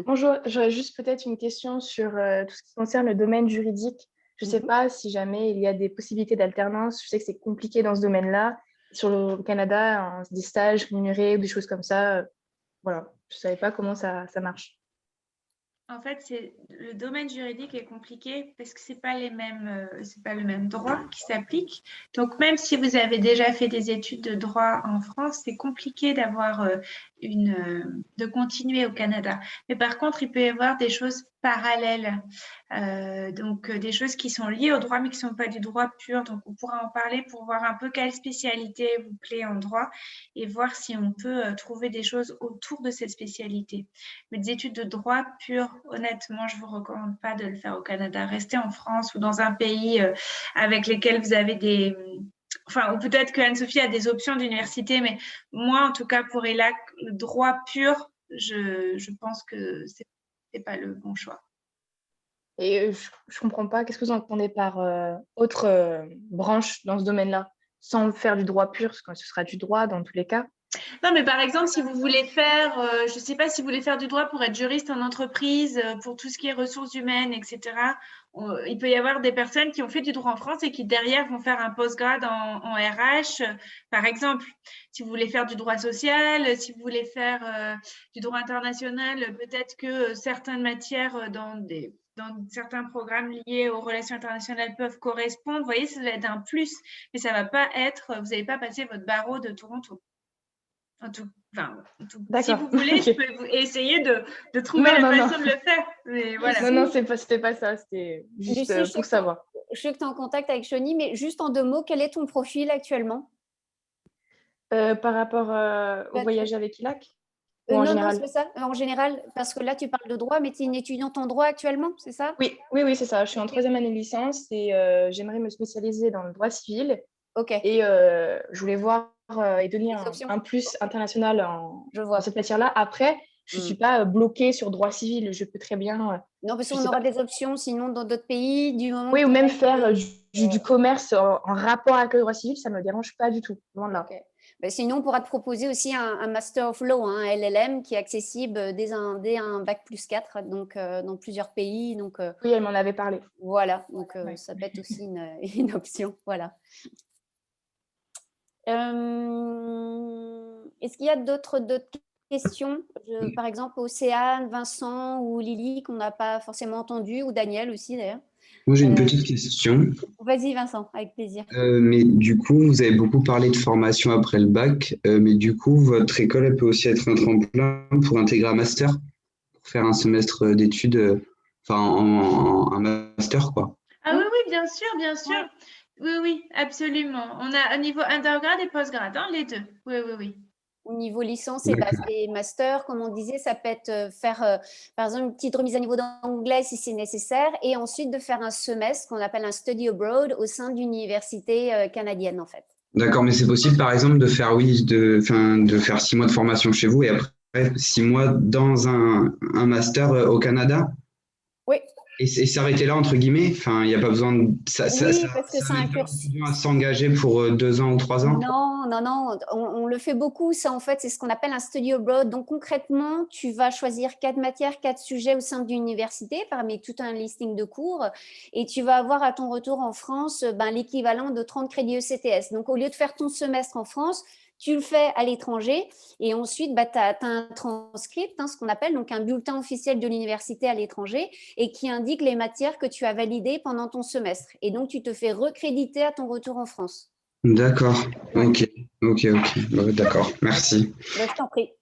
Bonjour, j'aurais juste peut-être une question sur tout ce qui concerne le domaine juridique. Je ne sais Mhm. pas si jamais il y a des possibilités d'alternance. Je sais que c'est compliqué dans ce domaine-là. Sur le Canada, des stages rémunérés ou des choses comme ça. Voilà, je ne savais pas comment ça marche. En fait, le domaine juridique est compliqué parce que c'est pas le même droit qui s'applique. Donc, même si vous avez déjà fait des études de droit en France, c'est compliqué de continuer au Canada. Mais par contre, il peut y avoir des choses parallèles, donc des choses qui sont liées au droit mais qui ne sont pas du droit pur. Donc, on pourra en parler pour voir un peu quelle spécialité vous plaît en droit et voir si on peut trouver des choses autour de cette spécialité. Mais des études de droit pur, honnêtement, je ne vous recommande pas de le faire au Canada. Restez en France ou dans un pays avec lesquels vous avez des... Enfin, ou peut-être que Anne-Sophie a des options d'université, mais moi, en tout cas, pour ELAC, le droit pur, je pense que ce n'est pas le bon choix. Et je ne comprends pas, qu'est-ce que vous entendez par autre branche dans ce domaine-là, sans faire du droit pur, parce que ce sera du droit dans tous les cas. Non, mais par exemple, si vous voulez faire, je ne sais pas si vous voulez faire du droit pour être juriste en entreprise, pour tout ce qui est ressources humaines, etc., il peut y avoir des personnes qui ont fait du droit en France et qui derrière vont faire un postgrad en RH. Par exemple, si vous voulez faire du droit social, si vous voulez faire du droit international, peut-être que certaines matières dans certains programmes liés aux relations internationales peuvent correspondre. Vous voyez, ça va être un plus, mais ça ne va pas être, vous n'allez pas passer votre barreau de Toronto. Si vous voulez, okay. Je peux vous essayer de trouver la façon de le faire. Mais voilà. Non, c'était pas ça. C'était juste Lucie, pour savoir. Je sais que tu es en contact avec Shoni, mais juste en 2 mots, quel est ton profil actuellement par rapport au voyage avec ILAC non, c'est ça. En général, parce que là, tu parles de droit, mais tu es une étudiante en droit actuellement, c'est ça? Oui, c'est ça. Je suis en 3e année de licence et j'aimerais me spécialiser dans le droit civil. Ok. Et je voulais voir et donner un plus international dans cette matière-là. Après, je ne suis pas bloquée sur droit civil. Je peux très bien... non, parce qu'on aura des options sinon dans d'autres pays. Oui, ou même faire du commerce en rapport avec le droit civil, ça ne me dérange pas du tout. Loin de là. Okay. Ben, sinon, on pourra te proposer aussi un Master of Law, un LLM, qui est accessible dès un Bac plus 4, donc dans plusieurs pays. Donc, oui, elle m'en avait parlé. Voilà, donc ça peut être aussi une option. Voilà. Est-ce qu'il y a d'autres questions, par exemple Océane, Vincent ou Lily, qu'on n'a pas forcément entendu, ou Daniel aussi d'ailleurs? Moi j'ai une petite question. Vas-y Vincent, avec plaisir. Mais du coup, vous avez beaucoup parlé de formation après le bac, mais du coup, votre école elle peut aussi être un tremplin pour intégrer un master, pour faire un semestre d'études, un master quoi. Ah oui, bien sûr. Oui, absolument. On a au niveau undergrad et postgrad, les deux. Oui. Au niveau licence et master, comme on disait, ça peut être faire, par exemple, une petite remise à niveau d'anglais si c'est nécessaire, et ensuite de faire un semestre qu'on appelle un study abroad au sein d'une université canadienne, en fait. D'accord, mais c'est possible, par exemple, de faire 6 mois de formation chez vous et après 6 mois dans un master au Canada? Oui. Et s'arrêter là, entre guillemets, il n'y a pas besoin de parce que c'est un cursus à s'engager pour 2 ans ou 3 ans. Non, on le fait beaucoup. Ça, en fait, c'est ce qu'on appelle un study abroad. Donc, concrètement, tu vas choisir 4 matières, 4 sujets au sein d'une université, parmi tout un listing de cours, et tu vas avoir à ton retour en France l'équivalent de 30 crédits ECTS. Donc, au lieu de faire ton semestre en France, tu le fais à l'étranger et ensuite, tu as un transcript, ce qu'on appelle donc un bulletin officiel de l'université à l'étranger et qui indique les matières que tu as validées pendant ton semestre. Et donc, tu te fais recréditer à ton retour en France. D'accord. Ok. Bah, d'accord. Merci. Bah, je t'en prie.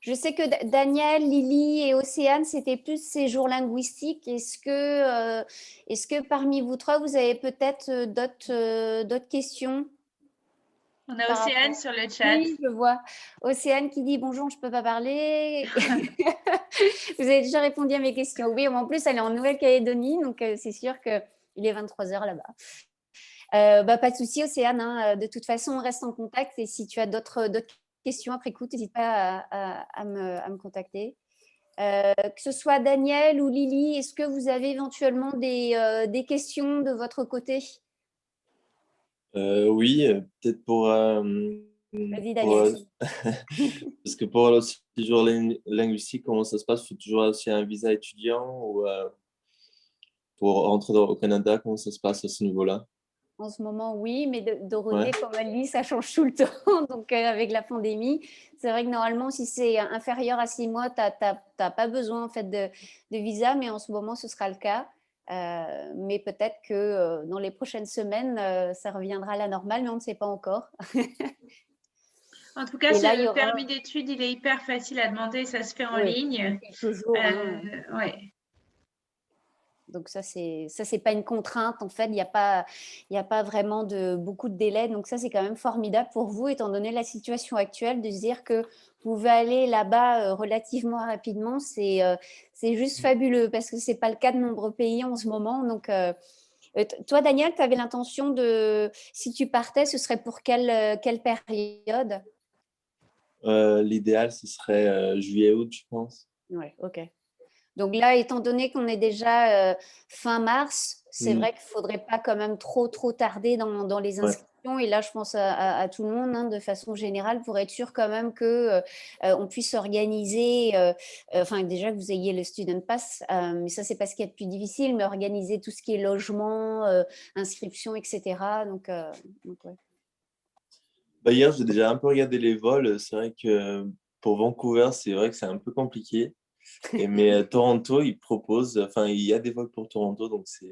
Je sais que Daniel, Lily et Océane, c'était plus séjour linguistique. Est-ce que parmi vous trois, vous avez peut-être d'autres questions? On a Océane sur le chat. Oui, je vois. Océane qui dit bonjour, je ne peux pas parler. Vous avez déjà répondu à mes questions. Oui, en plus, elle est en Nouvelle-Calédonie, donc c'est sûr qu'il est 23h là-bas. Pas de souci, Océane. Hein, de toute façon, on reste en contact. Et si tu as d'autres questions après coup, n'hésite pas à me contacter. Que ce soit Daniel ou Lily, est-ce que vous avez éventuellement des questions de votre côté? Oui, peut-être pour Vas-y, Daniel. parce que pour le séjour linguistique, comment ça se passe? Il faut toujours aussi un visa étudiant ou pour rentrer au Canada, comment ça se passe à ce niveau-là? En ce moment, oui, mais de René, comme elle dit, ça change tout le temps. Donc, avec la pandémie, c'est vrai que normalement, si c'est inférieur à 6 mois, tu n'as pas besoin en fait, de visa, mais en ce moment, ce sera le cas. Mais peut-être que dans les prochaines semaines, ça reviendra à la normale, mais on ne sait pas encore. En tout cas, le permis d'études, il est hyper facile à demander, ça se fait en ligne. Quelques jours. Ouais. Donc ça, c'est pas une contrainte. En fait, il n'y a pas vraiment beaucoup de délais. Donc ça, c'est quand même formidable pour vous, étant donné la situation actuelle, de se dire que vous pouvez aller là-bas relativement rapidement. C'est juste fabuleux parce que c'est pas le cas de nombreux pays en ce moment. Donc, toi, Daniel, tu avais l'intention si tu partais, ce serait pour quelle période? L'idéal, ce serait juillet-août, je pense. Oui, ok. Donc là, étant donné qu'on est déjà fin mars, c'est vrai qu'il ne faudrait pas quand même trop tarder dans les inscriptions. Et là, je pense à tout le monde, hein, de façon générale, pour être sûr quand même qu'on puisse organiser, enfin déjà que vous ayez le Student Pass, mais ça, c'est pas ce qui est le plus difficile, mais organiser tout ce qui est logement, inscription, etc. Donc ouais. Hier, j'ai déjà un peu regardé les vols. C'est vrai que pour Vancouver, c'est vrai que c'est un peu compliqué. Mais Toronto, il y a des vols pour Toronto, donc je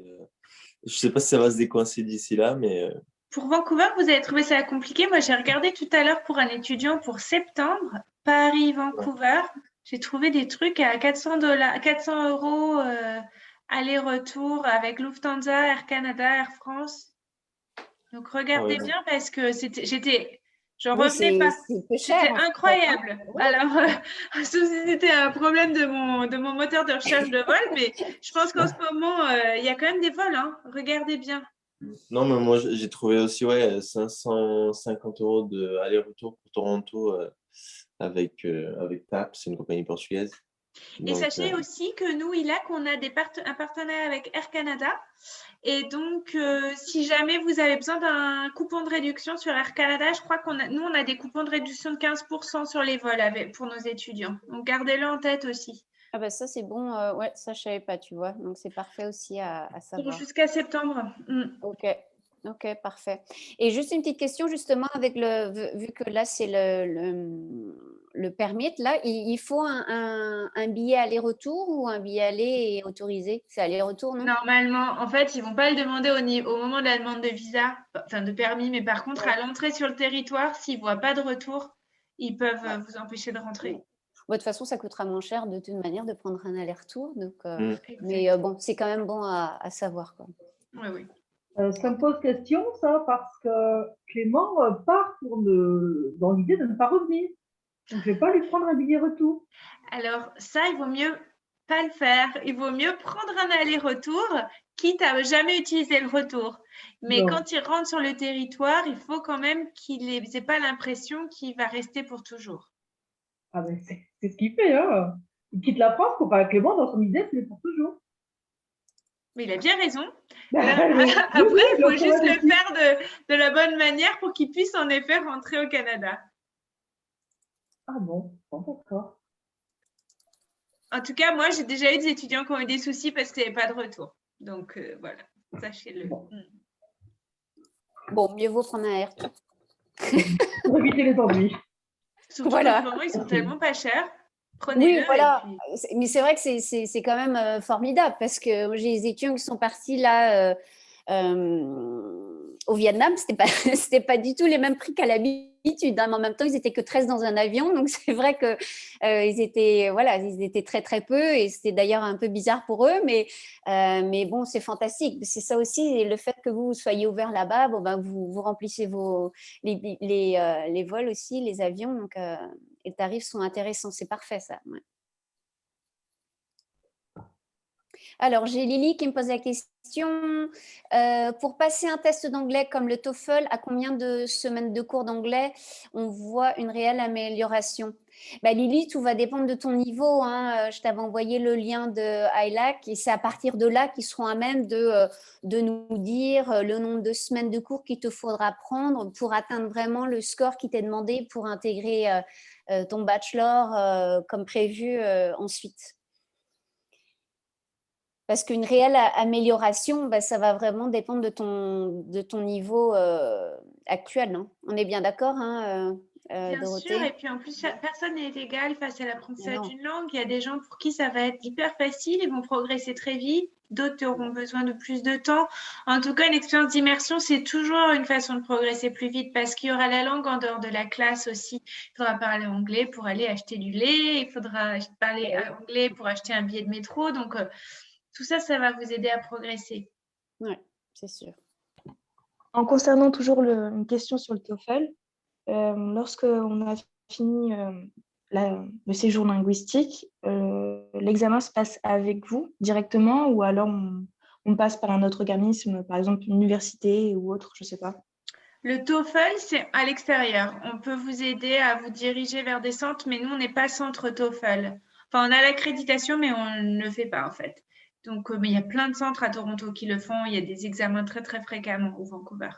ne sais pas si ça va se décoincer d'ici là, mais… Pour Vancouver, vous avez trouvé ça compliqué? Moi, j'ai regardé tout à l'heure pour un étudiant pour septembre, Paris-Vancouver. J'ai trouvé des trucs à 400 €, aller-retour avec Lufthansa, Air Canada, Air France. Donc, regardez bien parce que j'en revenais pas. C'était incroyable. Alors, sauf si c'était un problème de mon moteur de recherche de vol, mais je pense qu'en ce moment, il y a quand même des vols. Hein. Regardez bien. Non, mais moi, j'ai trouvé aussi 550 € de aller-retour pour Toronto avec TAP, c'est une compagnie portugaise. Et sachez aussi que nous, on a un partenariat avec Air Canada. Et donc, si jamais vous avez besoin d'un coupon de réduction sur Air Canada, je crois on a des coupons de réduction de 15% sur les vols pour nos étudiants. Donc, gardez-le en tête aussi. Ah bah ça, c'est bon. Ouais, ça, je ne savais pas, tu vois. Donc, c'est parfait aussi à savoir. Jusqu'à septembre. Ok, parfait. Et juste une petite question, justement, vu que là, c'est le permit, là, il faut un billet aller-retour ou un billet aller et autorisé? C'est aller-retour, non? Normalement, en fait, ils ne vont pas le demander au moment de la demande de visa, enfin de permis, mais par contre, à l'entrée sur le territoire, s'ils ne voient pas de retour, ils peuvent vous empêcher de rentrer. De toute façon, ça coûtera moins cher de toute manière de prendre un aller-retour. Mais bon, c'est quand même bon à savoir, quoi. Oui. Ça me pose question, ça, parce que Clément part dans l'idée de ne pas revenir. Donc, je ne vais pas lui prendre un billet retour. Alors, ça, il vaut mieux pas le faire. Il vaut mieux prendre un aller-retour, quitte à jamais utiliser le retour. Mais quand il rentre sur le territoire, il faut quand même qu'il n'ait pas l'impression qu'il va rester pour toujours. Ah ben, c'est ce qu'il fait. Hein. Il quitte la France pour Clément, dans son idée, c'est pour toujours. Mais il a bien raison. Après, il faut juste le faire de la bonne manière pour qu'il puisse en effet rentrer au Canada. Ah bon, d'accord. En tout cas, moi, j'ai déjà eu des étudiants qui ont eu des soucis parce qu'il n'y avait pas de retour. Donc, voilà, sachez-le. Bon, mieux vaut prendre un air. Pour éviter les ennuis. Surtout Voilà. qu'en ce moment, ils sont tellement pas chers. Prenez-le. Oui, voilà. et puis- Mais c'est vrai que c'est quand même formidable parce que moi, j'ai des étudiants qui sont partis là au Vietnam. C'était pas, c'était pas du tout les mêmes prix qu'à l'habitude, hein, mais en même temps, ils étaient que 13 dans un avion. Donc, c'est vrai que ils étaient très, très peu. Et c'était d'ailleurs un peu bizarre pour eux. Mais bon, c'est fantastique. C'est ça aussi, et le fait que vous soyez ouvert là-bas, bon, ben, vous remplissez les vols aussi, les avions. Donc, les tarifs sont intéressants. C'est parfait, ça. Ouais. Alors, j'ai Lily qui me pose la question. Pour passer un test d'anglais comme le TOEFL, à combien de semaines de cours d'anglais on voit une réelle amélioration? Bah, Lily, tout va dépendre de ton niveau, hein. Je t'avais envoyé le lien de ILAC et c'est à partir de là qu'ils seront à même de nous dire le nombre de semaines de cours qu'il te faudra prendre pour atteindre vraiment le score qui t'est demandé pour intégrer ton bachelor comme prévu ensuite. Parce qu'une réelle amélioration, bah, ça va vraiment dépendre de ton niveau actuel. Hein. On est bien d'accord, hein, Bien Dorothée? sûr, et puis en plus, personne n'est égal face à l'apprentissage Non. d'une langue. Il y a des gens pour qui ça va être hyper facile, ils vont progresser très vite. D'autres auront besoin de plus de temps. En tout cas, une expérience d'immersion, c'est toujours une façon de progresser plus vite parce qu'il y aura la langue en dehors de la classe aussi. Il faudra parler anglais pour aller acheter du lait. Il faudra parler anglais pour acheter un billet de métro. Donc, tout ça, ça va vous aider à progresser. Oui, c'est sûr. En concernant toujours une question sur le TOEFL, lorsque on a fini le séjour linguistique, l'examen se passe avec vous directement ou alors on passe par un autre organisme, par exemple une université ou autre, je ne sais pas. Le TOEFL, c'est à l'extérieur. On peut vous aider à vous diriger vers des centres, mais nous, on n'est pas centre TOEFL. Enfin, on a l'accréditation, mais on ne le fait pas, en fait. Donc, mais il y a plein de centres à Toronto qui le font. Il y a des examens très, très fréquemment au Vancouver.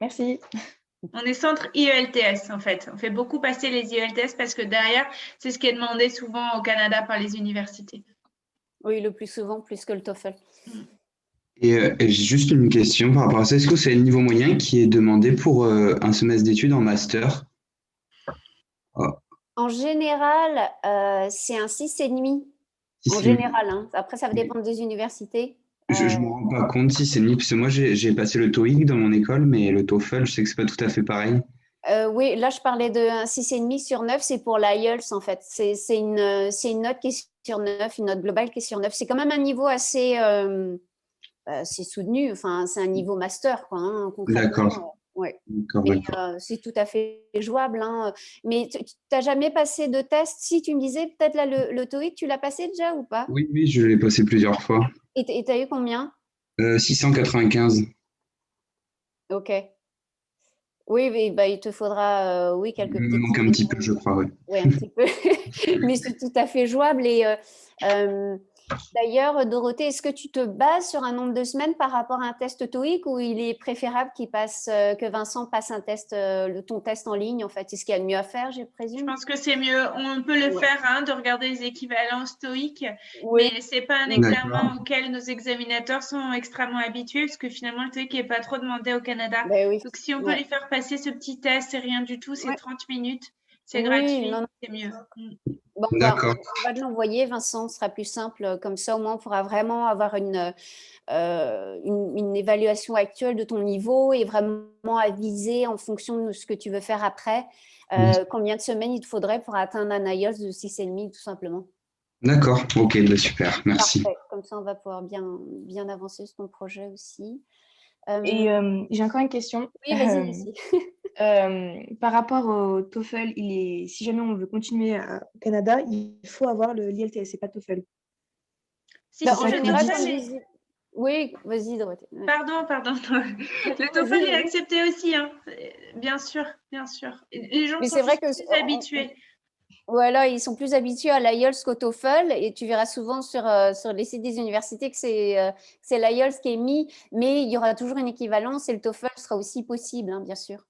Merci. On est centre IELTS, en fait. On fait beaucoup passer les IELTS parce que derrière, c'est ce qui est demandé souvent au Canada par les universités. Oui, le plus souvent, plus que le TOEFL. Et j'ai juste une question par rapport à ça. Est-ce que c'est le niveau moyen qui est demandé pour un semestre d'études en master? En général, c'est un 6,5. En 6,5. général, hein. Après, ça va dépendre des universités. Je ne me rends pas compte si c'est mis, parce que moi j'ai passé le TOEIC dans mon école, mais le TOEFL, je sais que c'est pas tout à fait pareil. Oui, là, je parlais de 6,5 sur 9, c'est pour l'IELTS, en fait. C'est une note qui est sur 9, une note globale qui est sur 9. C'est quand même un niveau assez soutenu. Enfin, c'est un niveau master, quoi, hein, concrètement. D'accord. Ouais. D'accord, Mais d'accord. c'est tout à fait jouable. Hein. Mais tu n'as jamais passé de test? Si tu me disais, peut-être là, le TOEIC, tu l'as passé déjà ou pas? Oui, oui, je l'ai passé plusieurs fois. Et tu as eu combien? 695. Ok. Oui, mais, bah, il te faudra oui, Il quelques me petites manque un semaines. petit peu, je crois, ouais. Oui, un petit peu. Mais c'est tout à fait jouable. Et d'ailleurs, Dorothée, est-ce que tu te bases sur un nombre de semaines par rapport à un test TOEIC ou il est préférable que Vincent passe un test, ton test en ligne, en fait? C'est ce qu'il y a de mieux à faire, je Je présume? pense que c'est mieux. On peut le Ouais. faire, hein, de regarder les équivalences TOEIC, Oui. mais c'est pas un D'accord. examen auquel nos examinateurs sont extrêmement habitués, parce que finalement, le TOEIC n'est pas trop demandé au Canada. Ben oui. Donc, si on peut Ouais. lui faire passer ce petit test, c'est rien du tout, c'est Ouais. 30 minutes, c'est Oui, gratuit, non, non. c'est mieux. Bon, D'accord. on va te l'envoyer, Vincent, ce sera plus simple. Comme ça, au moins, on pourra vraiment avoir une évaluation actuelle de ton niveau et vraiment aviser en fonction de ce que tu veux faire après, combien de semaines il te faudrait pour atteindre un IELTS de 6,5 tout simplement. D'accord, ok, bah super, merci. Parfait. Comme ça, on va pouvoir bien avancer sur ton projet aussi. Et j'ai encore une question. Oui, vas-y. Par rapport au TOEFL, si jamais on veut continuer au Canada, il faut avoir l'IELTS, c'est pas TOEFL. Si, Ben, si, en le général, TOEFL tu est- dis... Oui, vas-y, Dorothée. Ouais. Pardon. Le TOEFL est accepté aussi, hein. Bien sûr, bien sûr. Les gens Mais sont c'est vrai juste que plus habitués. voilà, ils sont plus habitués à l'IELTS qu'au TOEFL et tu verras souvent sur les sites des universités que c'est l'IELTS qui est mis, mais il y aura toujours une équivalence et le TOEFL sera aussi possible, hein, bien sûr.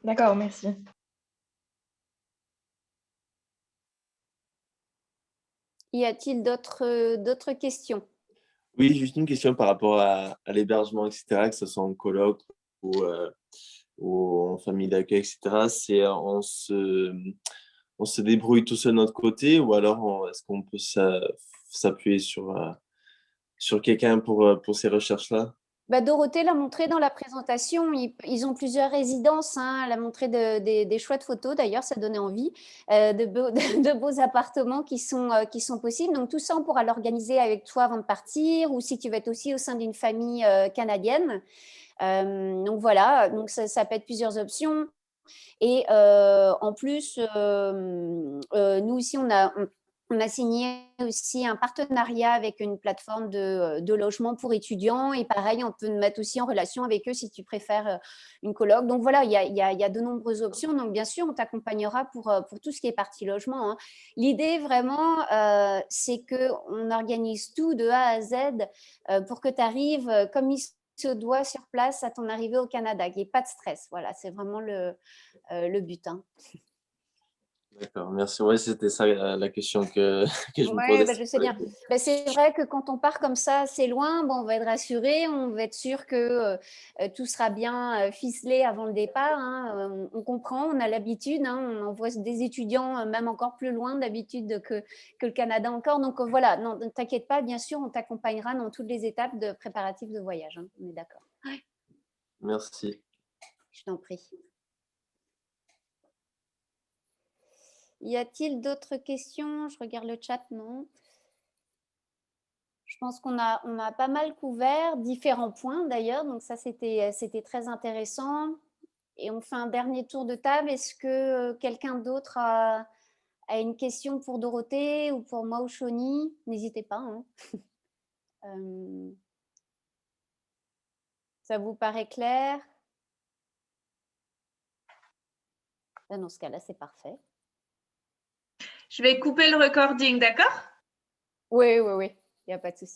D'accord, merci. Y a-t-il d'autres questions? Oui, juste une question par rapport à l'hébergement, etc., que ce soit en coloc ou en famille d'accueil, etc. C'est on se débrouille tout seul de notre côté ou alors est-ce qu'on peut s'appuyer sur quelqu'un pour ces recherches-là? Bah, Dorothée l'a montré dans la présentation. Ils ont plusieurs résidences, hein. Elle a montré des chouettes photos, d'ailleurs, ça donnait envie, de beaux appartements qui sont possibles. Donc, tout ça, on pourra l'organiser avec toi avant de partir ou si tu veux être aussi au sein d'une famille canadienne. Donc, voilà, donc ça peut être plusieurs options. Et en plus, nous ici, on a signé aussi un partenariat avec une plateforme de logement pour étudiants. Et pareil, on peut nous mettre aussi en relation avec eux si tu préfères une coloc. Donc voilà, il y a de nombreuses options. Donc bien sûr, on t'accompagnera pour tout ce qui est partie logement, hein. L'idée vraiment, c'est qu'on organise tout de A à Z pour que tu arrives comme il se doit sur place à ton arrivée au Canada, qu'il n'y ait pas de stress. Voilà, c'est vraiment le but, hein. D'accord, merci. Ouais, c'était ça la question que je me Ouais, posais. bah, je sais bien. Bah, c'est vrai que quand on part comme ça assez loin, bon, on va être rassuré, on va être sûr que tout sera bien ficelé avant le départ, hein. On comprend, on a l'habitude, hein, on envoie des étudiants même encore plus loin d'habitude que le Canada encore. Donc voilà, non, ne t'inquiète pas, bien sûr, on t'accompagnera dans toutes les étapes de préparatifs de voyage, hein. On est d'accord. Merci. Je t'en prie. Y a-t-il d'autres questions? Je regarde le chat, non. Je pense qu'on a pas mal couvert différents points d'ailleurs, donc ça c'était très intéressant. Et on fait un dernier tour de table. Est-ce que quelqu'un d'autre a une question pour Dorothée ou pour moi ou Shoni? N'hésitez pas, hein. Ça vous paraît clair? Dans ce cas-là, c'est parfait. Je vais couper le recording, d'accord? Oui, il n'y a pas de souci.